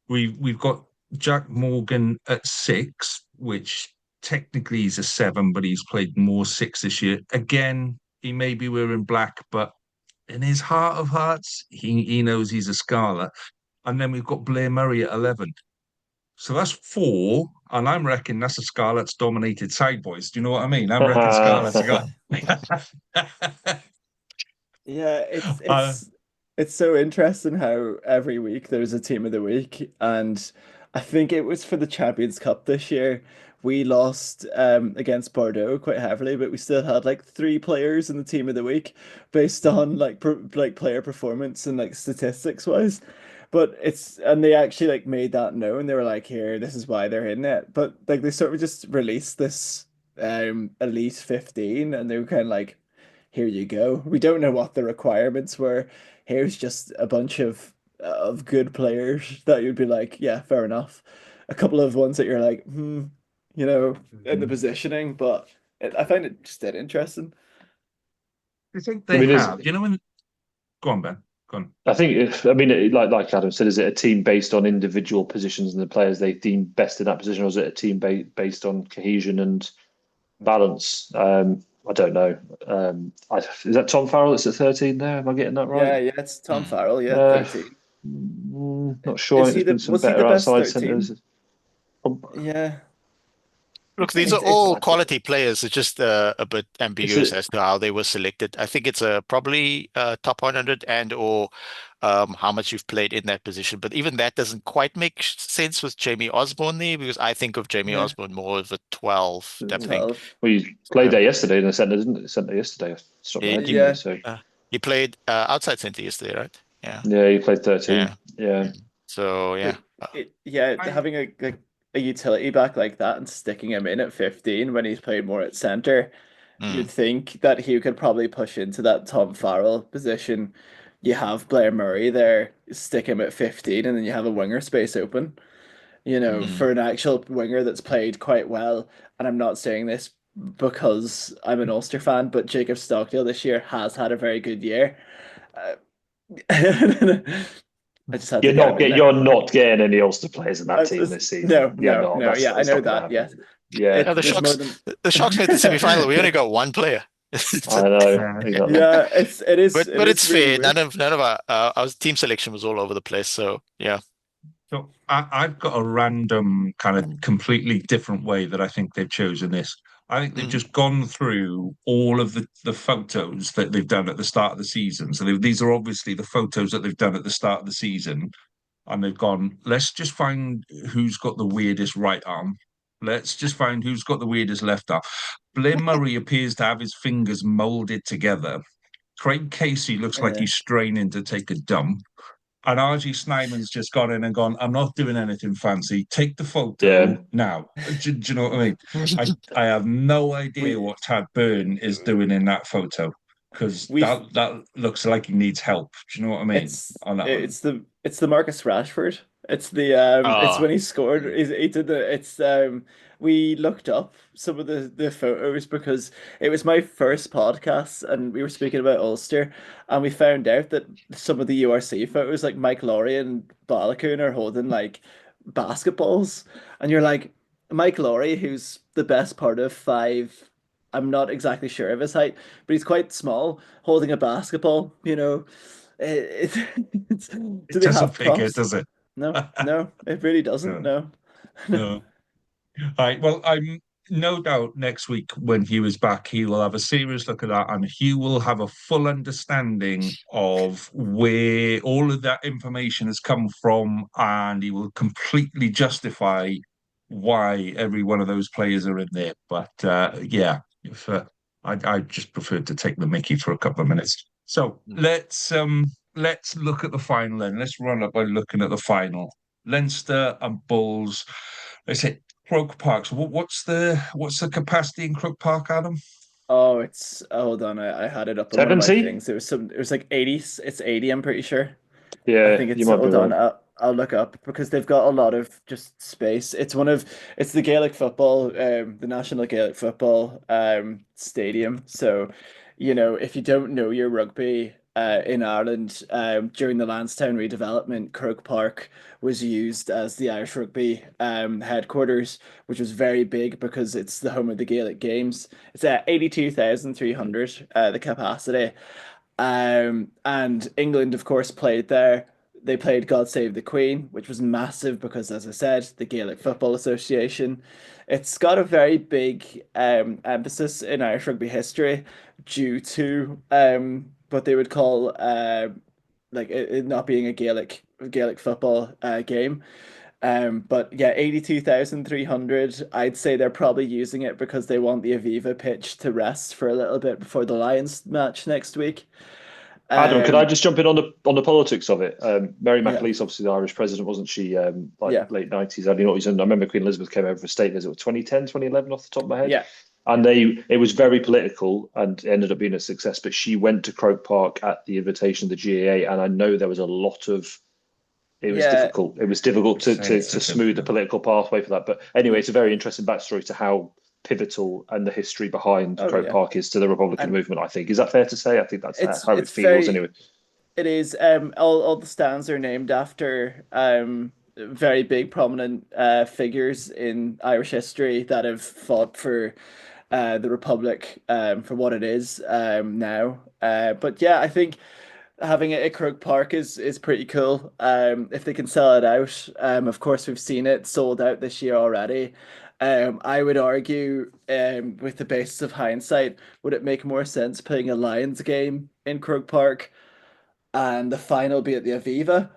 S4: We've got Jack Morgan at 6, which technically he's a 7, but he's played more 6 this year. Again, he may be wearing black, but in his heart of hearts, he knows he's a Scarlet. And then we've got Blair Murray at 11. So that's 4, and I'm reckoning that's a Scarlets dominated side, boys. Do you know what I mean? I'm reckoning Scarlets got.
S7: Yeah, it's so interesting how every week there's a team of the week, and I think it was for the Champions Cup this year. We lost against Bordeaux quite heavily, but we still had like 3 players in the team of the week based on like player performance and like statistics wise. But and they actually like made that known. They were like, here, this is why they're in it. But like they sort of just released this Elite 15, and they were kind of like, here you go. We don't know what the requirements were. Here's just a bunch of good players that you'd be like, yeah, fair enough. A couple of ones that you're like, in the positioning, but I find it just dead interesting.
S4: I think they have. You know when? Go on, Ben. Go on.
S6: I think like Adam said, is it a team based on individual positions and the players they deem best in that position, or is it a team based on cohesion and balance? I don't know. Is that Tom Farrell that's at 13 there? Am I getting that right?
S7: Yeah, it's Tom Farrell. Yeah, 13.
S6: Not sure. There's been some better outside centres.
S7: Yeah.
S8: Look, these are all quality players. It's just a bit ambiguous as to how they were selected. I think it's probably top 100 and or how much you've played in that position. But even that doesn't quite make sense with Jamie Osborne there, because I think of Jamie Osborne more as a 12 type thing.
S6: Well, you played there yesterday in the centre, didn't it? Centre yesterday.
S8: He played outside centre yesterday, right? Yeah.
S6: Yeah, he played 13. Yeah.
S8: So yeah.
S7: Having a utility back like that and sticking him in at 15 when he's played more at centre, you'd think that he could probably push into that Tom Farrell position. You have Blair Murray there, stick him at 15, and then you have a winger space open, for an actual winger that's played quite well. And I'm not saying this because I'm an Ulster fan, but Jacob Stockdale this year has had a very good year. I just had
S6: you're not getting any Ulster players in that team this season.
S7: No, I know that.
S6: Yeah.
S8: The Sharks made the semi-final. We only got 1 player.
S6: I know. Exactly.
S7: Yeah, it is.
S8: But it's fair. None of our team selection was all over the place. So yeah.
S4: So I've got a random kind of completely different way that I think they've chosen this. I think they've just gone through all of the photos that they've done at the start of the season. So these are obviously the photos that they've done at the start of the season. And they've gone, let's just find who's got the weirdest right arm. Let's just find who's got the weirdest left arm. Blair Murray appears to have his fingers moulded together. Craig Casey looks like he's straining to take a dump. And RG Snyman's just gone in and gone, I'm not doing anything fancy. Take the photo now. Do you know what I mean? I have no idea what Tad Burn is doing in that photo, because that looks like he needs help. Do you know what I mean?
S7: It's the Marcus Rashford. It's the it's when he scored. He did we looked up some of the photos because it was my first podcast and we were speaking about Ulster, and we found out that some of the URC photos, like Mike Laurie and Balakoon, are holding like basketballs, and you're like, Mike Laurie, who's the best part of 5. I'm not exactly sure of his height, but he's quite small, holding a basketball. It
S4: doesn't figure, does it?
S7: No, it really doesn't. No.
S4: All right. Well, I'm no doubt next week when Hugh is back, he will have a serious look at that, and Hugh will have a full understanding of where all of that information has come from, and he will completely justify why every one of those players are in there. But I just prefer to take the mickey for a couple of minutes. So let's let's look at the final then. Let's run up by looking at the final. Leinster and Bulls. They say Croke Park. So what's the capacity in Croke Park, Adam?
S7: Oh, hold on, I had it up on one of my
S6: 70?
S7: things. It was like 80. It's 80, I'm pretty sure. I
S6: Yeah,
S7: think
S6: you
S7: it's
S6: might be
S7: hold on.
S6: right.
S7: I'll look up because they've got a lot of just space. It's the Gaelic football, the National Gaelic Football stadium. So, if you don't know your rugby in Ireland, during the Lansdowne redevelopment, Croke Park was used as the Irish rugby headquarters, which was very big because it's the home of the Gaelic games. It's at 82,300 the capacity. And England, of course, played there. They played God Save the Queen, which was massive because, as I said, the Gaelic Football Association. It's got a very big emphasis in Irish rugby history due to what they would call like it not being a Gaelic football game. But yeah, 82,300. I'd say they're probably using it because they want the Aviva pitch to rest for a little bit before the Lions match next week.
S6: Adam, could I
S7: Um,
S6: just jump in on the politics of it? Mary
S7: yeah,
S6: McAleese, obviously the Irish president, wasn't she? Like
S7: yeah,
S6: late 90s, early 90s. And I remember Queen Elizabeth came over for a state visit, 2010, 2011, off the top of my head.
S7: yeah.
S6: And it was very political and it ended up being a success. But she went to Croke Park at the invitation of the GAA, and I know there was a lot of it was
S7: Yeah,
S6: difficult. It was difficult to
S4: Saying it's
S6: to
S4: such a
S6: smooth the political pathway for that. But anyway, it's a very interesting backstory to how pivotal and the history behind
S7: oh
S6: Croke
S7: yeah.
S6: Park is to the Republican
S7: And
S6: movement, I think. Is that fair to say? I think that's
S7: it's
S6: how it
S7: it's
S6: feels
S7: very
S6: anyway.
S7: it is all the stands are named after very big prominent figures in Irish history that have fought for the Republic for what it is now. But yeah, I think having it at Croke Park is pretty cool. If they can sell it out, of course we've seen it sold out this year already. I would argue, with the basis of hindsight, would it make more sense putting a Lions game in Croke Park and the final be at the Aviva?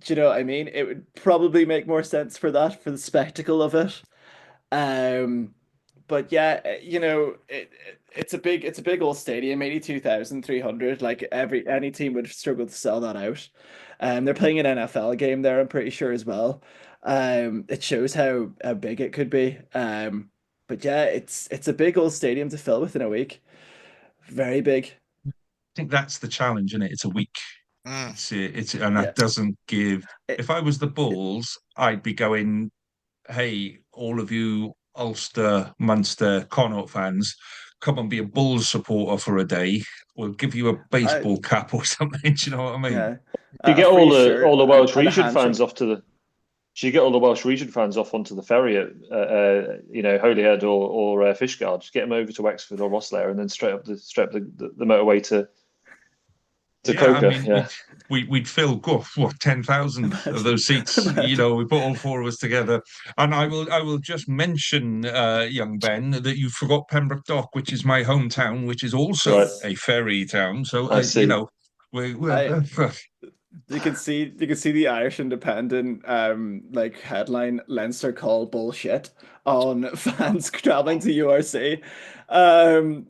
S7: Do you know what I mean? It would probably make more sense for that, for the spectacle of it. Um, but yeah, it's a big old stadium, 82,300. Like any team would struggle to sell that out. They're playing an NFL game there, I'm pretty sure as well. It shows how big it could be. But yeah, it's a big old stadium to fill within a week. Very big.
S4: think that's the challenge, isn't it? It's a week.
S8: Mm.
S4: And
S7: Yeah.
S4: that doesn't give.
S7: It,
S4: If I was the
S7: it,
S4: Bulls, I'd be going, "Hey, all of you Ulster, Munster, Connaught fans, come and be a Bulls supporter for a day. We'll give you a
S7: I
S4: baseball cap or something." Do you know what I mean?
S7: yeah,
S6: Do you
S7: a
S6: get
S7: free
S6: all
S7: shirt
S6: the Welsh
S7: and a
S6: region fans
S7: handshake.
S6: off to the? Do you get all the Welsh region fans off onto the ferry at Holyhead or Fishguard? Just get them over to Wexford or Rosslare, and then straight up the motorway to
S4: Yeah, I
S6: Coker.
S4: mean,
S6: Yeah,
S4: we'd fill what 10,000 of
S7: Imagine,
S4: those seats.
S7: imagine.
S4: We put all four of us together, and I will just mention, young Ben, that you forgot Pembroke Dock, which is my hometown, which is also
S6: right.
S4: a ferry town. So
S6: I see.
S4: we're
S7: I you can see the Irish Independent like headline Leinster call bullshit on fans traveling to URC.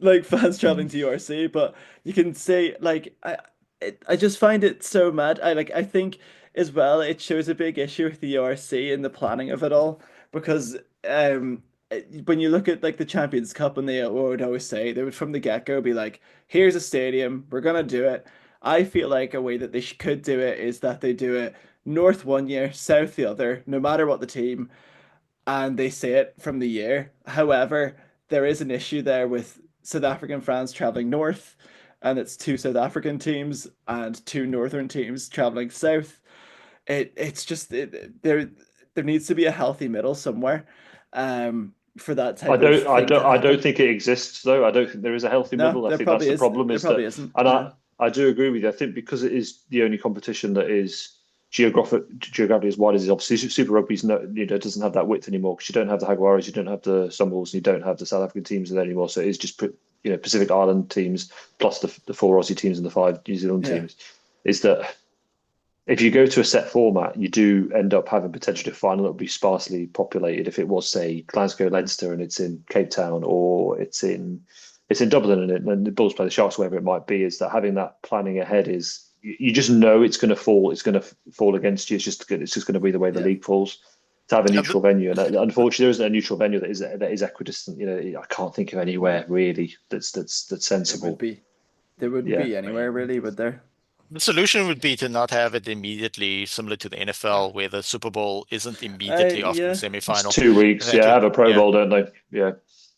S7: Like fans traveling to URC, but you can say like I just find it so mad. I think as well it shows a big issue with the URC and the planning of it all because when you look at like the Champions Cup and they would always say they would from the get-go be like, here's a stadium, we're gonna do it. I feel like a way that they could do it is that they do it north one year, south the other, no matter what the team, and they say it from the year. However, there is an issue there with South African fans traveling north, and it's two South African teams and two northern teams traveling south. It's just there needs to be a healthy middle somewhere, for that type of thing to
S6: I don't
S7: happen.
S6: think it exists though. I don't think there is a healthy
S7: No,
S6: middle. I
S7: there
S6: think that's
S7: probably
S6: the
S7: is.
S6: problem.
S7: There
S6: Is that,
S7: probably isn't.
S6: and
S7: Yeah.
S6: I do agree with you. I think because it is the only competition that is geographically as wide as it is. Obviously, Super Rugby's doesn't have that width anymore because you don't have the Jaguares, you don't have the Sunwolves, and you don't have the South African teams there anymore. So it is just Pacific Island teams plus the four Aussie teams and the five New Zealand
S7: Yeah.
S6: teams. Is that if you go to a set format, you do end up having potentially a final that would be sparsely populated. If it was, say, Glasgow, Leinster, and it's in Cape Town, or it's in Dublin, and the Bulls play the Sharks, wherever it might be, is that having that planning ahead is you just know it's going to fall. It's going to fall against you. It's just going to be the way the
S7: Yeah.
S6: league falls. To have a
S8: Yeah,
S6: neutral venue, and unfortunately, there isn't a neutral venue that is equidistant. I can't think of anywhere really that's
S7: It would
S6: sensible.
S7: be. There wouldn't
S6: Yeah,
S7: be anywhere really, would there?
S8: the solution would be to not have it immediately, similar to the NFL, where the Super Bowl isn't immediately after the
S7: Yeah.
S6: it's
S8: semifinal.
S6: 2 weeks.
S8: That
S6: Yeah,
S8: would,
S6: have a Pro
S8: yeah.
S6: Bowl, don't they? Yeah,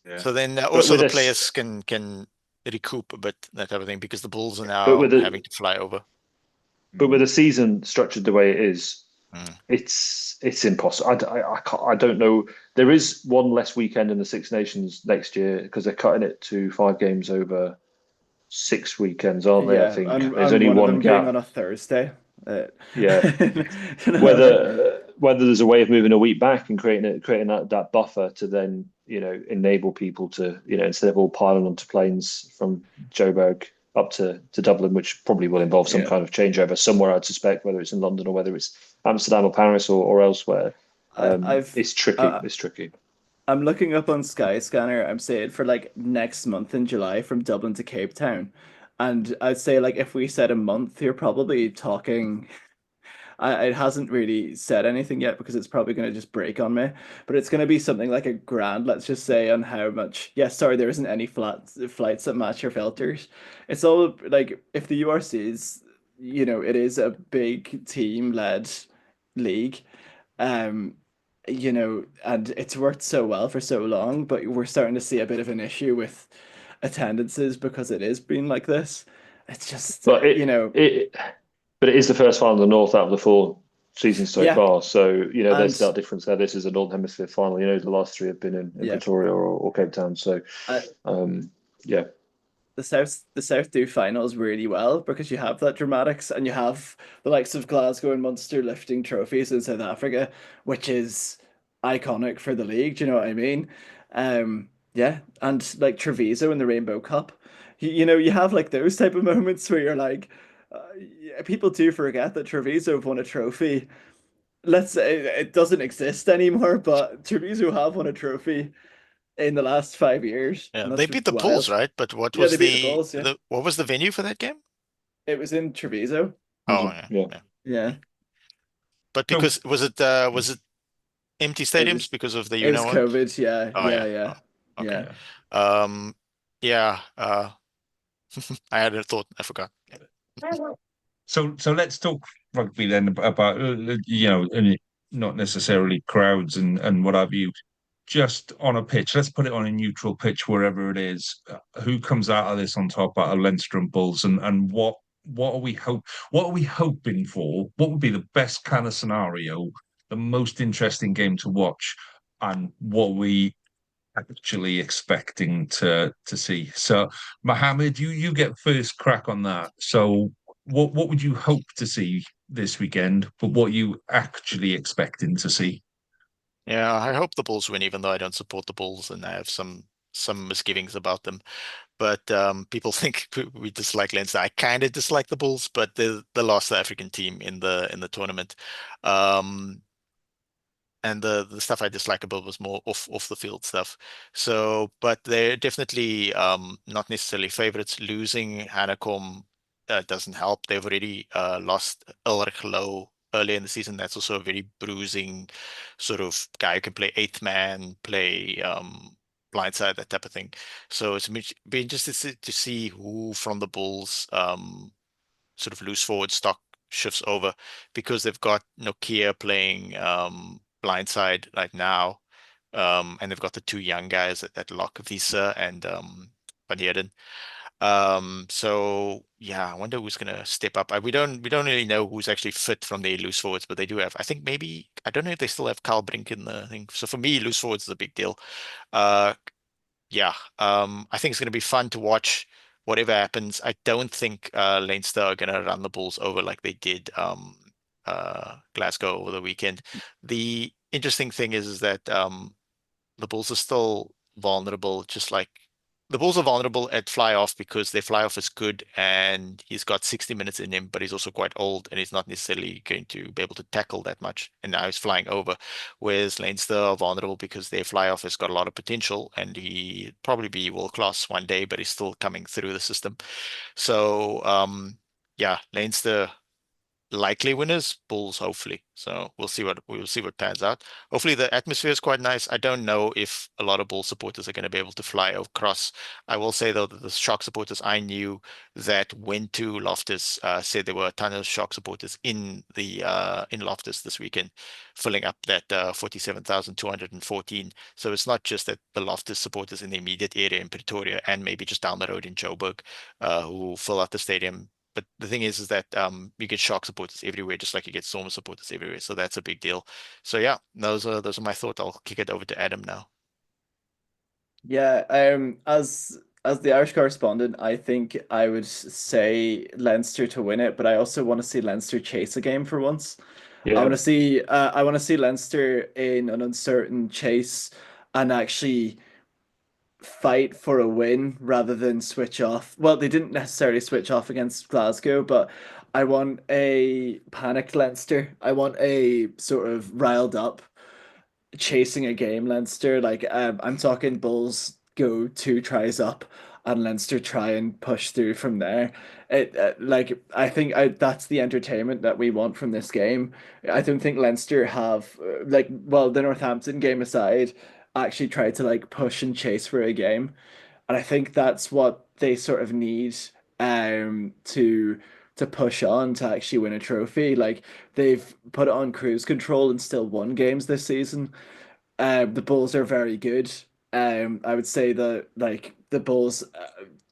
S4: Yeah.
S8: So then
S6: but
S8: also
S6: with
S8: the
S6: this,
S8: players can recoup a bit, that type of thing, because the Bulls are
S6: but
S8: now
S6: with the
S8: having to fly over.
S6: but with the season structured the way it is,
S8: Mm.
S6: it's impossible. I don't know. There is one less weekend in the Six Nations next year because they're cutting it to 5 games over 6 weekends, aren't they? I
S7: Yeah,
S6: think there's
S7: and
S6: only
S7: one of
S6: one
S7: them being on
S6: gap.
S7: a Thursday.
S6: Yeah,
S7: You know?
S6: whether there's a way of moving a week back and creating that buffer to then enable people to instead of all piling onto planes from Joburg up to Dublin, which probably will involve some
S7: Yeah.
S6: kind of changeover somewhere, I'd suspect, whether it's in London or whether it's Amsterdam or Paris or elsewhere.
S7: I've
S6: It's tricky. It's tricky.
S7: I'm looking up on Skyscanner. I'm saying for like next month in July from Dublin to Cape Town. And I'd say like if we said a month, you're probably talking. It hasn't really said anything yet because it's probably going to just break on me. But it's going to be something like a grand, let's just say, on how much. Yeah, sorry, there isn't any flights that match your filters. It's all like if the URC's, it is a big team led league. Um, and it's worked so well for so long, but we're starting to see a bit of an issue with attendances because it is being like this. It's just,
S6: But it is the first final in the North out of the 4 seasons so
S7: yeah,
S6: far. So there's
S7: and
S6: that difference there. This is a Northern Hemisphere final. The last three have been in
S7: yeah,
S6: Pretoria or Cape Town. So
S7: I,
S6: yeah.
S7: the South do finals really well because you have that dramatics and you have the likes of Glasgow and Munster lifting trophies in South Africa, which is iconic for the league. Do you know what I mean? Yeah, and like Treviso in the Rainbow Cup, you have like those type of moments where you're like, yeah, people do forget that Treviso have won a trophy. Let's say it doesn't exist anymore, but Treviso have won a trophy in the last 5 years,
S8: Yeah,
S7: and
S8: they
S7: that's
S8: beat the Bulls,
S7: wild.
S8: right? But what
S7: Yeah,
S8: was
S7: they beat the Bulls. Yeah.
S8: what was the venue for that game?
S7: It was in Treviso.
S8: Oh yeah,
S6: Yeah.
S8: yeah.
S7: Yeah.
S8: But
S4: So
S8: because was it empty
S7: It
S8: stadiums
S7: was
S8: because of the
S7: it was
S8: what?
S7: COVID. Yeah.
S8: Oh
S7: Yeah.
S8: yeah.
S7: Yeah.
S8: Oh, okay.
S7: Yeah.
S4: yeah.
S8: Um, yeah. I had a thought. I forgot.
S4: So let's talk rugby then about and not necessarily crowds and what have you. Just on a pitch, let's put it on a neutral pitch wherever it is. Who comes out of this on top out of Leinster and Bulls, and what are we hoping for? What would be the best kind of scenario, the most interesting game to watch, and what we actually expecting to see? So, Mohammed, you get first crack on that. So, what would you hope to see this weekend, but what you actually expecting to see?
S8: Yeah, I hope the Bulls win, even though I don't support the Bulls and I have some misgivings about them. But people think we dislike Leinster. I kind of dislike the Bulls, but the last African team in the tournament. Um, and the stuff I dislike about was more off the field stuff. So, but they're definitely not necessarily favorites. Losing Hanekom doesn't help. They've already lost Ulrich Low earlier in the season. That's also a very bruising sort of guy who can play eighth man, play blindside, that type of thing. So it's be interested to see who from the Bulls sort of loose forward stock shifts over, because they've got Nokia playing blindside right now, and they've got the two young guys at lock, Visa and Van Heerden. So yeah, I wonder who's gonna step up. We don't really know who's actually fit from the loose forwards, but they do have. I think maybe I don't know if they still have Carl Brink in the thing. So for me, loose forwards is a big deal. Uh, yeah, I think it's going to be fun to watch whatever happens. I don't think Leinster are going to run the Bulls over like they did Glasgow over the weekend. The interesting thing is that the Bulls are still vulnerable, just like the Bulls are vulnerable at fly off because their fly off is good and he's got 60 minutes in him, but he's also quite old and he's not necessarily going to be able to tackle that much. And now he's flying over. Whereas Leinster are vulnerable because their fly off has got a lot of potential and he probably be world class one day, but he's still coming through the system. So yeah, Leinster likely winners, Bulls hopefully. So we'll see what pans out. Hopefully the atmosphere is quite nice. I don't know if a lot of Bull supporters are going to be able to fly across. I will say though that the Shark supporters I knew that went to Loftus said there were a ton of Shark supporters in Loftus this weekend, filling up that 47,214. So it's not just that the Loftus supporters in the immediate area in Pretoria and maybe just down the road in Joburg who fill out the stadium. But the thing is that you get Shark supporters everywhere, just like you get Storm supporters everywhere. So that's a big deal. So yeah, those are my thoughts. I'll kick it over to Adam now.
S7: Yeah, as the Irish correspondent, I think I would say Leinster to win it, but I also want to see Leinster chase a game for once.
S6: Yeah.
S7: I want to see Leinster in an uncertain chase and actually fight for a win rather than switch off. Well, they didn't necessarily switch off against Glasgow, but I want a panicked Leinster. I want a sort of riled up chasing a game Leinster. Like I'm talking Bulls go 2 tries up and Leinster try and push through from there. It like I think that's the entertainment that we want from this game. I don't think Leinster have like well the Northampton game aside actually tried to like push and chase for a game. And I think that's what they sort of need to push on to actually win a trophy. Like they've put it on cruise control and still won games this season. The Bulls are very good. I would say that like the Bulls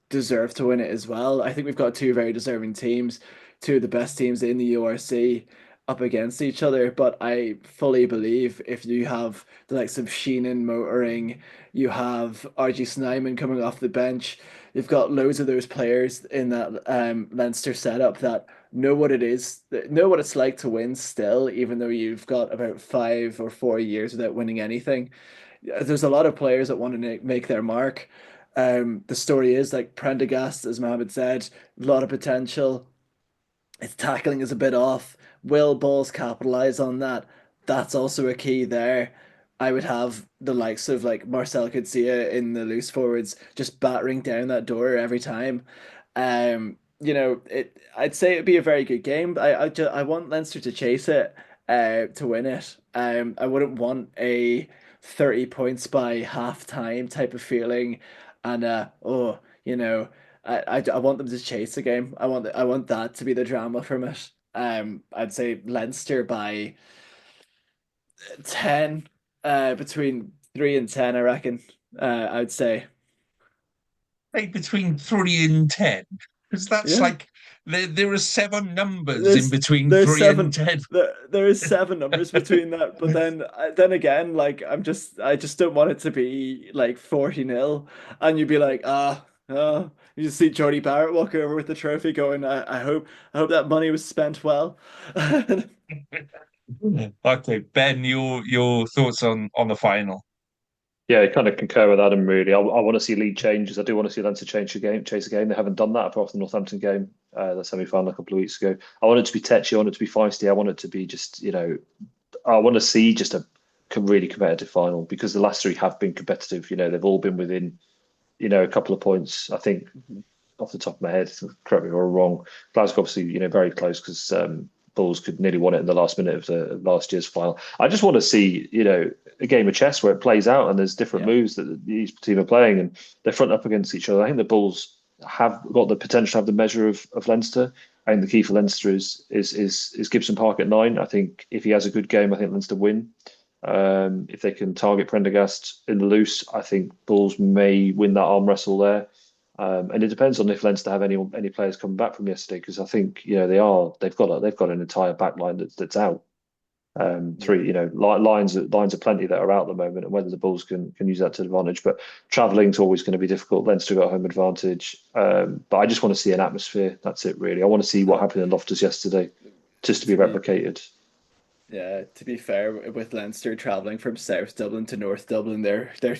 S7: deserve to win it as well. I think we've got two very deserving teams, two of the best teams in the URC up against each other. But I fully believe if you have the likes of Sheenan motoring, you have RG Snyman coming off the bench, you've got loads of those players in that Leinster setup that know what it is, know what it's like to win still, even though you've got about 5 or 4 years without winning anything. There's a lot of players that want to make their mark. The story is like Prendergast, as Mohammed said, a lot of potential. Its tackling is a bit off. Will Balls capitalize on that? That's also a key there. I would have the likes of like Marcel Coetzee in the loose forwards just battering down that door every time. I'd say it'd be a very good game. I want Leinster to chase it, to win it. I wouldn't want a 30 points by half time type of feeling, and I want them to chase the game. I want that to be the drama from it. I'd say Leinster by 10, between 3 and 10, I reckon. I'd say.
S4: Like between 3 and 10, because that's
S7: Yeah.
S4: like there are seven numbers in
S7: There's
S4: between
S7: there's
S4: three and
S7: seven
S4: 10.
S7: there is seven numbers between that, but then again, like I just don't want it to be like 40-0 and you'd be like, you just see Jordy Barrett walk over with the trophy going, I hope that money was spent well.
S4: Okay, Ben, your thoughts on the final?
S6: Yeah, I kind of concur with Adam. Really, I want to see lead changes. I do want to see Leinster change the game, chase the game. They haven't done that apart from the Northampton game, the semi-final a couple of weeks ago. I want it to be tetchy. I want it to be feisty. I want it to be just, I want to see just a really competitive final because the last three have been competitive. They've all been within, a couple of points. I think off the top of my head, correct me if I'm wrong. Glasgow obviously, very close because Bulls could nearly won it in the last minute of the last year's final. I just want to see, a game of chess where it plays out and there's different moves that each team are playing and they're front up against each other. I think the Bulls have got the potential to have the measure of Leinster. I think the key for Leinster is Gibson Park at 9. I think if he has a good game, I think Leinster win. If they can target Prendergast in the loose, I think Bulls may win that arm wrestle there. And it depends on if Leinster have any players coming back from yesterday, because I think they've got an entire back line that's out. Three lines are plenty that are out at the moment, and whether the Bulls can use that to advantage. But travelling's always going to be difficult. Leinster got home advantage, but I just want to see an atmosphere. That's it, really. I want to see what happened in Loftus yesterday, just to be replicated.
S7: Yeah, to be fair, with Leinster traveling from South Dublin to North Dublin, they're going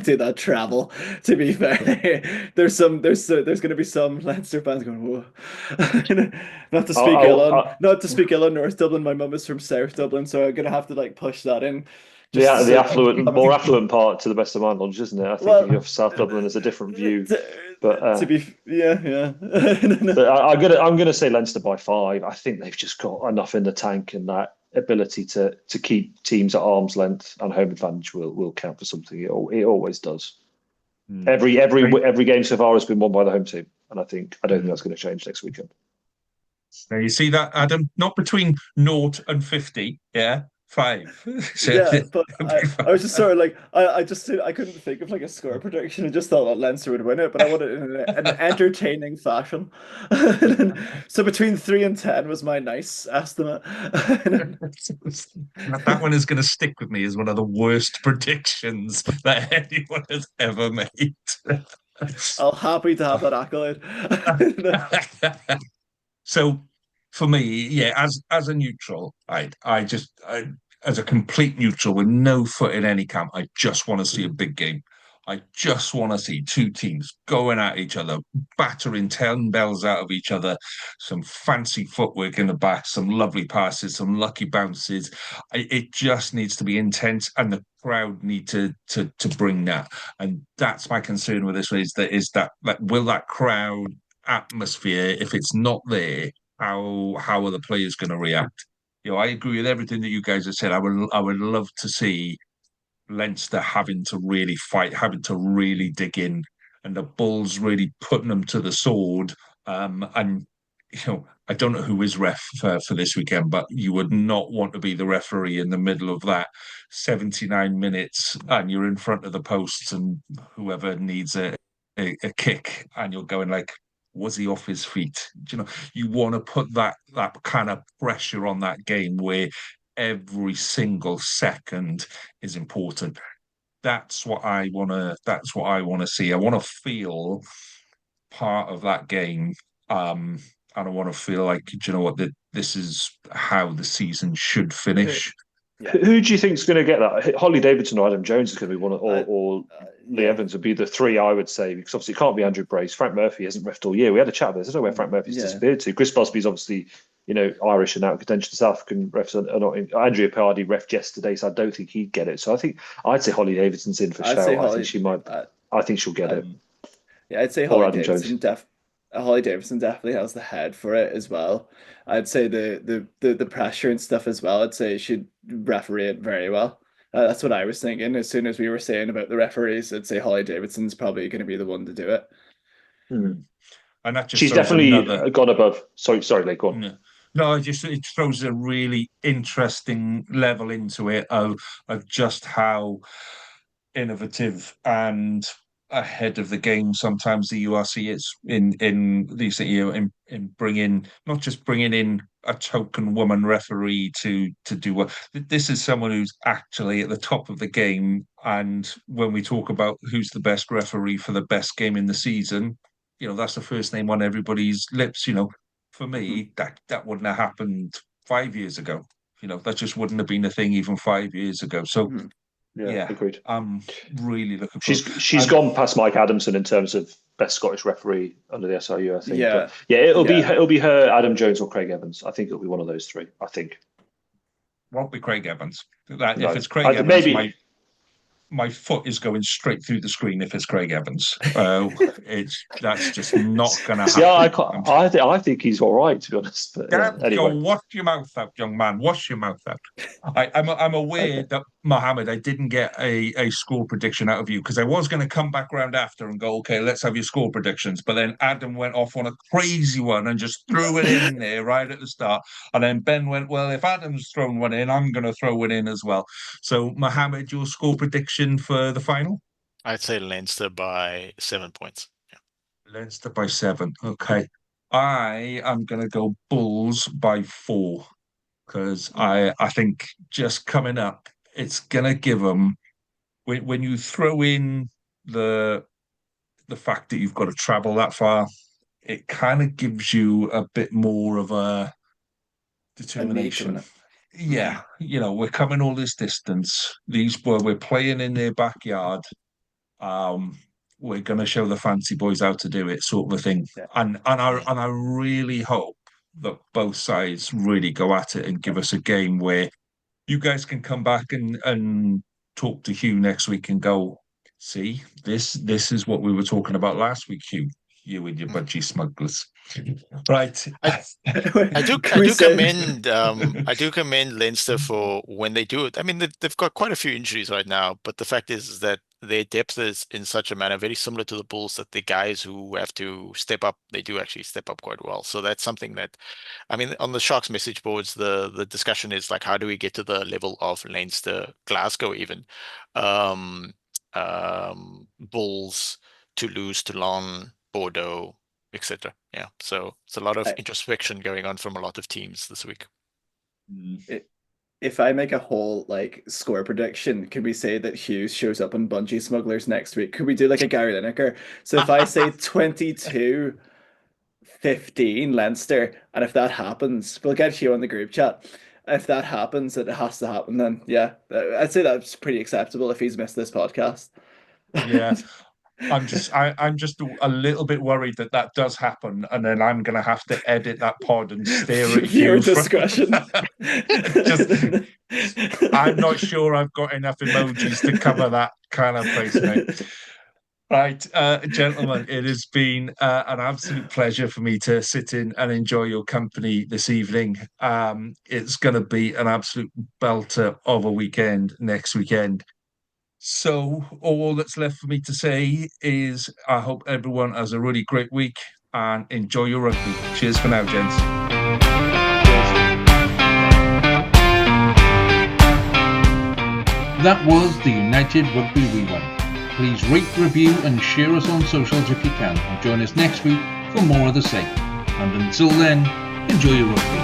S7: to that travel. To be fair, there's going to be some Leinster fans going, "Whoa," not to speak ill on North Dublin. My mum is from South Dublin, so I'm gonna have to like push that in.
S6: The affluent, more affluent part, to the best of my knowledge, isn't it? I think if you have South Dublin, there's a different view. But
S7: yeah.
S6: but I'm gonna say Leinster by 5. I think they've just got enough in the tank, and that ability to keep teams at arm's length and home advantage will count for something. It always does. Every game so far has been won by the home team, and I don't think that's going to change next weekend.
S4: Now you see that, Adam, not between 0 and 50, yeah, 5. So
S7: Yeah, but
S4: it'll be
S7: I was just
S4: fine.
S7: sort of like I couldn't think of like a score prediction. I just thought that Leinster would win it, but I wanted it in an entertaining fashion. So between 3 and 10 was my nice estimate.
S4: That one is going to stick with me as one of the worst predictions that anyone has ever made.
S7: I'll happy to have that accolade.
S4: So for me, yeah, as a neutral, as a complete neutral with no foot in any camp, I just want to see a big game. I just want to see two teams going at each other, battering 10 bells out of each other, some fancy footwork in the back, some lovely passes, some lucky bounces. It just needs to be intense, and the crowd need to bring that. And that's my concern with this is that like, will that crowd atmosphere, if it's not there, how are the players going to react? I agree with everything that you guys have said. I would love to see Leinster having to really fight, having to really dig in, and the Bulls really putting them to the sword. And I don't know who is ref for this weekend, but you would not want to be the referee in the middle of that 79 minutes, and you're in front of the posts, and whoever needs a kick, and you're going like, was he off his feet? You want to put that kind of pressure on that game where every single second is important. That's what I want to. That's what I want to see. I want to feel part of that game, and I want to feel like, that this is how the season should finish.
S6: Yeah. Who do you think is going to get that? Holly Davidson or Adam Jones is going to be one, or Lee Evans would be the three, I would say, because obviously it can't be Andrew Brace. Frank Murphy hasn't refed all year. We had a chat about this. I don't know where Frank Murphy's disappeared to. Chris Busby's obviously, Irish and out of contention. South African refs are not in. Andrea Pardy refed yesterday, so I don't think he'd get it. So I'd say Holly Davidson's in for show. I think she might. I think she'll get it.
S7: Yeah, I'd say Holly Davidson definitely has the head for it as well. I'd say the pressure and stuff as well. I'd say she'd referee it very well. That's what I was thinking. As soon as we were saying about the referees, I'd say Holly Davidson's probably going to be the one to do it.
S4: And that just
S6: she's definitely gone above. Sorry, Lee, go on.
S4: No, it throws a really interesting level into it of just how innovative and ahead of the game sometimes the URC is in these in bringing, not just bringing in a token woman referee to do what this is, someone who's actually at the top of the game. And when we talk about who's the best referee for the best game in the season, that's the first name on everybody's lips. For me, that wouldn't have happened 5 years ago. That just wouldn't have been a thing even 5 years ago. So
S6: yeah, agreed.
S4: I'm really looking forward.
S6: She's gone past Mike Adamson in terms of best Scottish referee under the SRU, I think. It'll be her, Adam Jones, or Craig Evans. I think it'll be one of those three. I think
S4: won't be Craig Evans. If it's Craig Evans, maybe my foot is going straight through the screen if it's Craig Evans. That's just not going to happen.
S6: Yeah, I think he's all right, to be honest. But, anyway.
S4: Wash your mouth out, young man. Wash your mouth out. I'm aware that, Mohammed, I didn't get a score prediction out of you, because I was going to come back round after and go, okay, let's have your score predictions. But then Adam went off on a crazy one and just threw it in there right at the start. And then Ben went, well, if Adam's thrown one in, I'm going to throw one in as well. So, Mohammed, your score prediction for the final?
S8: I'd say Leinster by 7 points.
S4: Yeah. Leinster by 7. Okay. I am going to go Bulls by 4, because I think just coming up, it's going to give them, when you throw in the fact that you've got to travel that far, it kind of gives you a bit more of a determination. Yeah, we're coming all this distance. We're playing in their backyard. We're going to show the fancy boys how to do it, sort of a thing. Yeah. And I really hope that both sides really go at it and give us a game where you guys can come back and talk to Hugh next week and go, See, this is what we were talking about last week, Hugh. You and your budgie smugglers. Right.
S8: I do
S7: Can we say-
S8: I do commend Leinster for when they do it. I mean, they've got quite a few injuries right now, but the fact is that their depth is in such a manner very similar to the Bulls that the guys who have to step up, they do actually step up quite well. So that's something that, I mean, on the Sharks message boards, the discussion is like, how do we get to the level of Leinster, Glasgow even, Bulls, Toulouse, Toulon, Bordeaux, etc. Yeah, so it's a lot of introspection going on from a lot of teams this week.
S7: If I make a whole like score prediction, can we say that Hughes shows up on Bungee Smugglers next week? Could we do like a Gary Lineker? So if I say 22-15 Leinster, and if that happens, we'll get Hugh on the group chat. If that happens, it has to happen, then yeah, I'd say that's pretty acceptable if he's missed this podcast.
S4: Yeah. I'm just a little bit worried that does happen, and then I'm going to have to edit that pod and stare at
S7: Your
S4: you.
S7: discretion.
S4: I'm not sure I've got enough emojis to cover that kind of placement. Right, gentlemen, it has been an absolute pleasure for me to sit in and enjoy your company this evening. It's going to be an absolute belter of a weekend next weekend. So all that's left for me to say is I hope everyone has a really great week and enjoy your rugby. Cheers for now, gents.
S5: That was the United Rugby Rewind. Please rate, review and share us on socials if you can, and join us next week for more of the same. And until then, enjoy your rugby.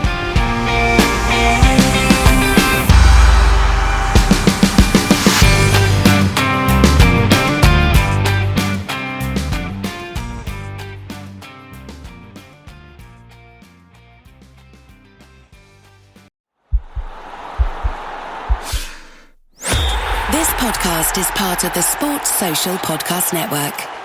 S9: This podcast is part of the Sports Social Podcast Network.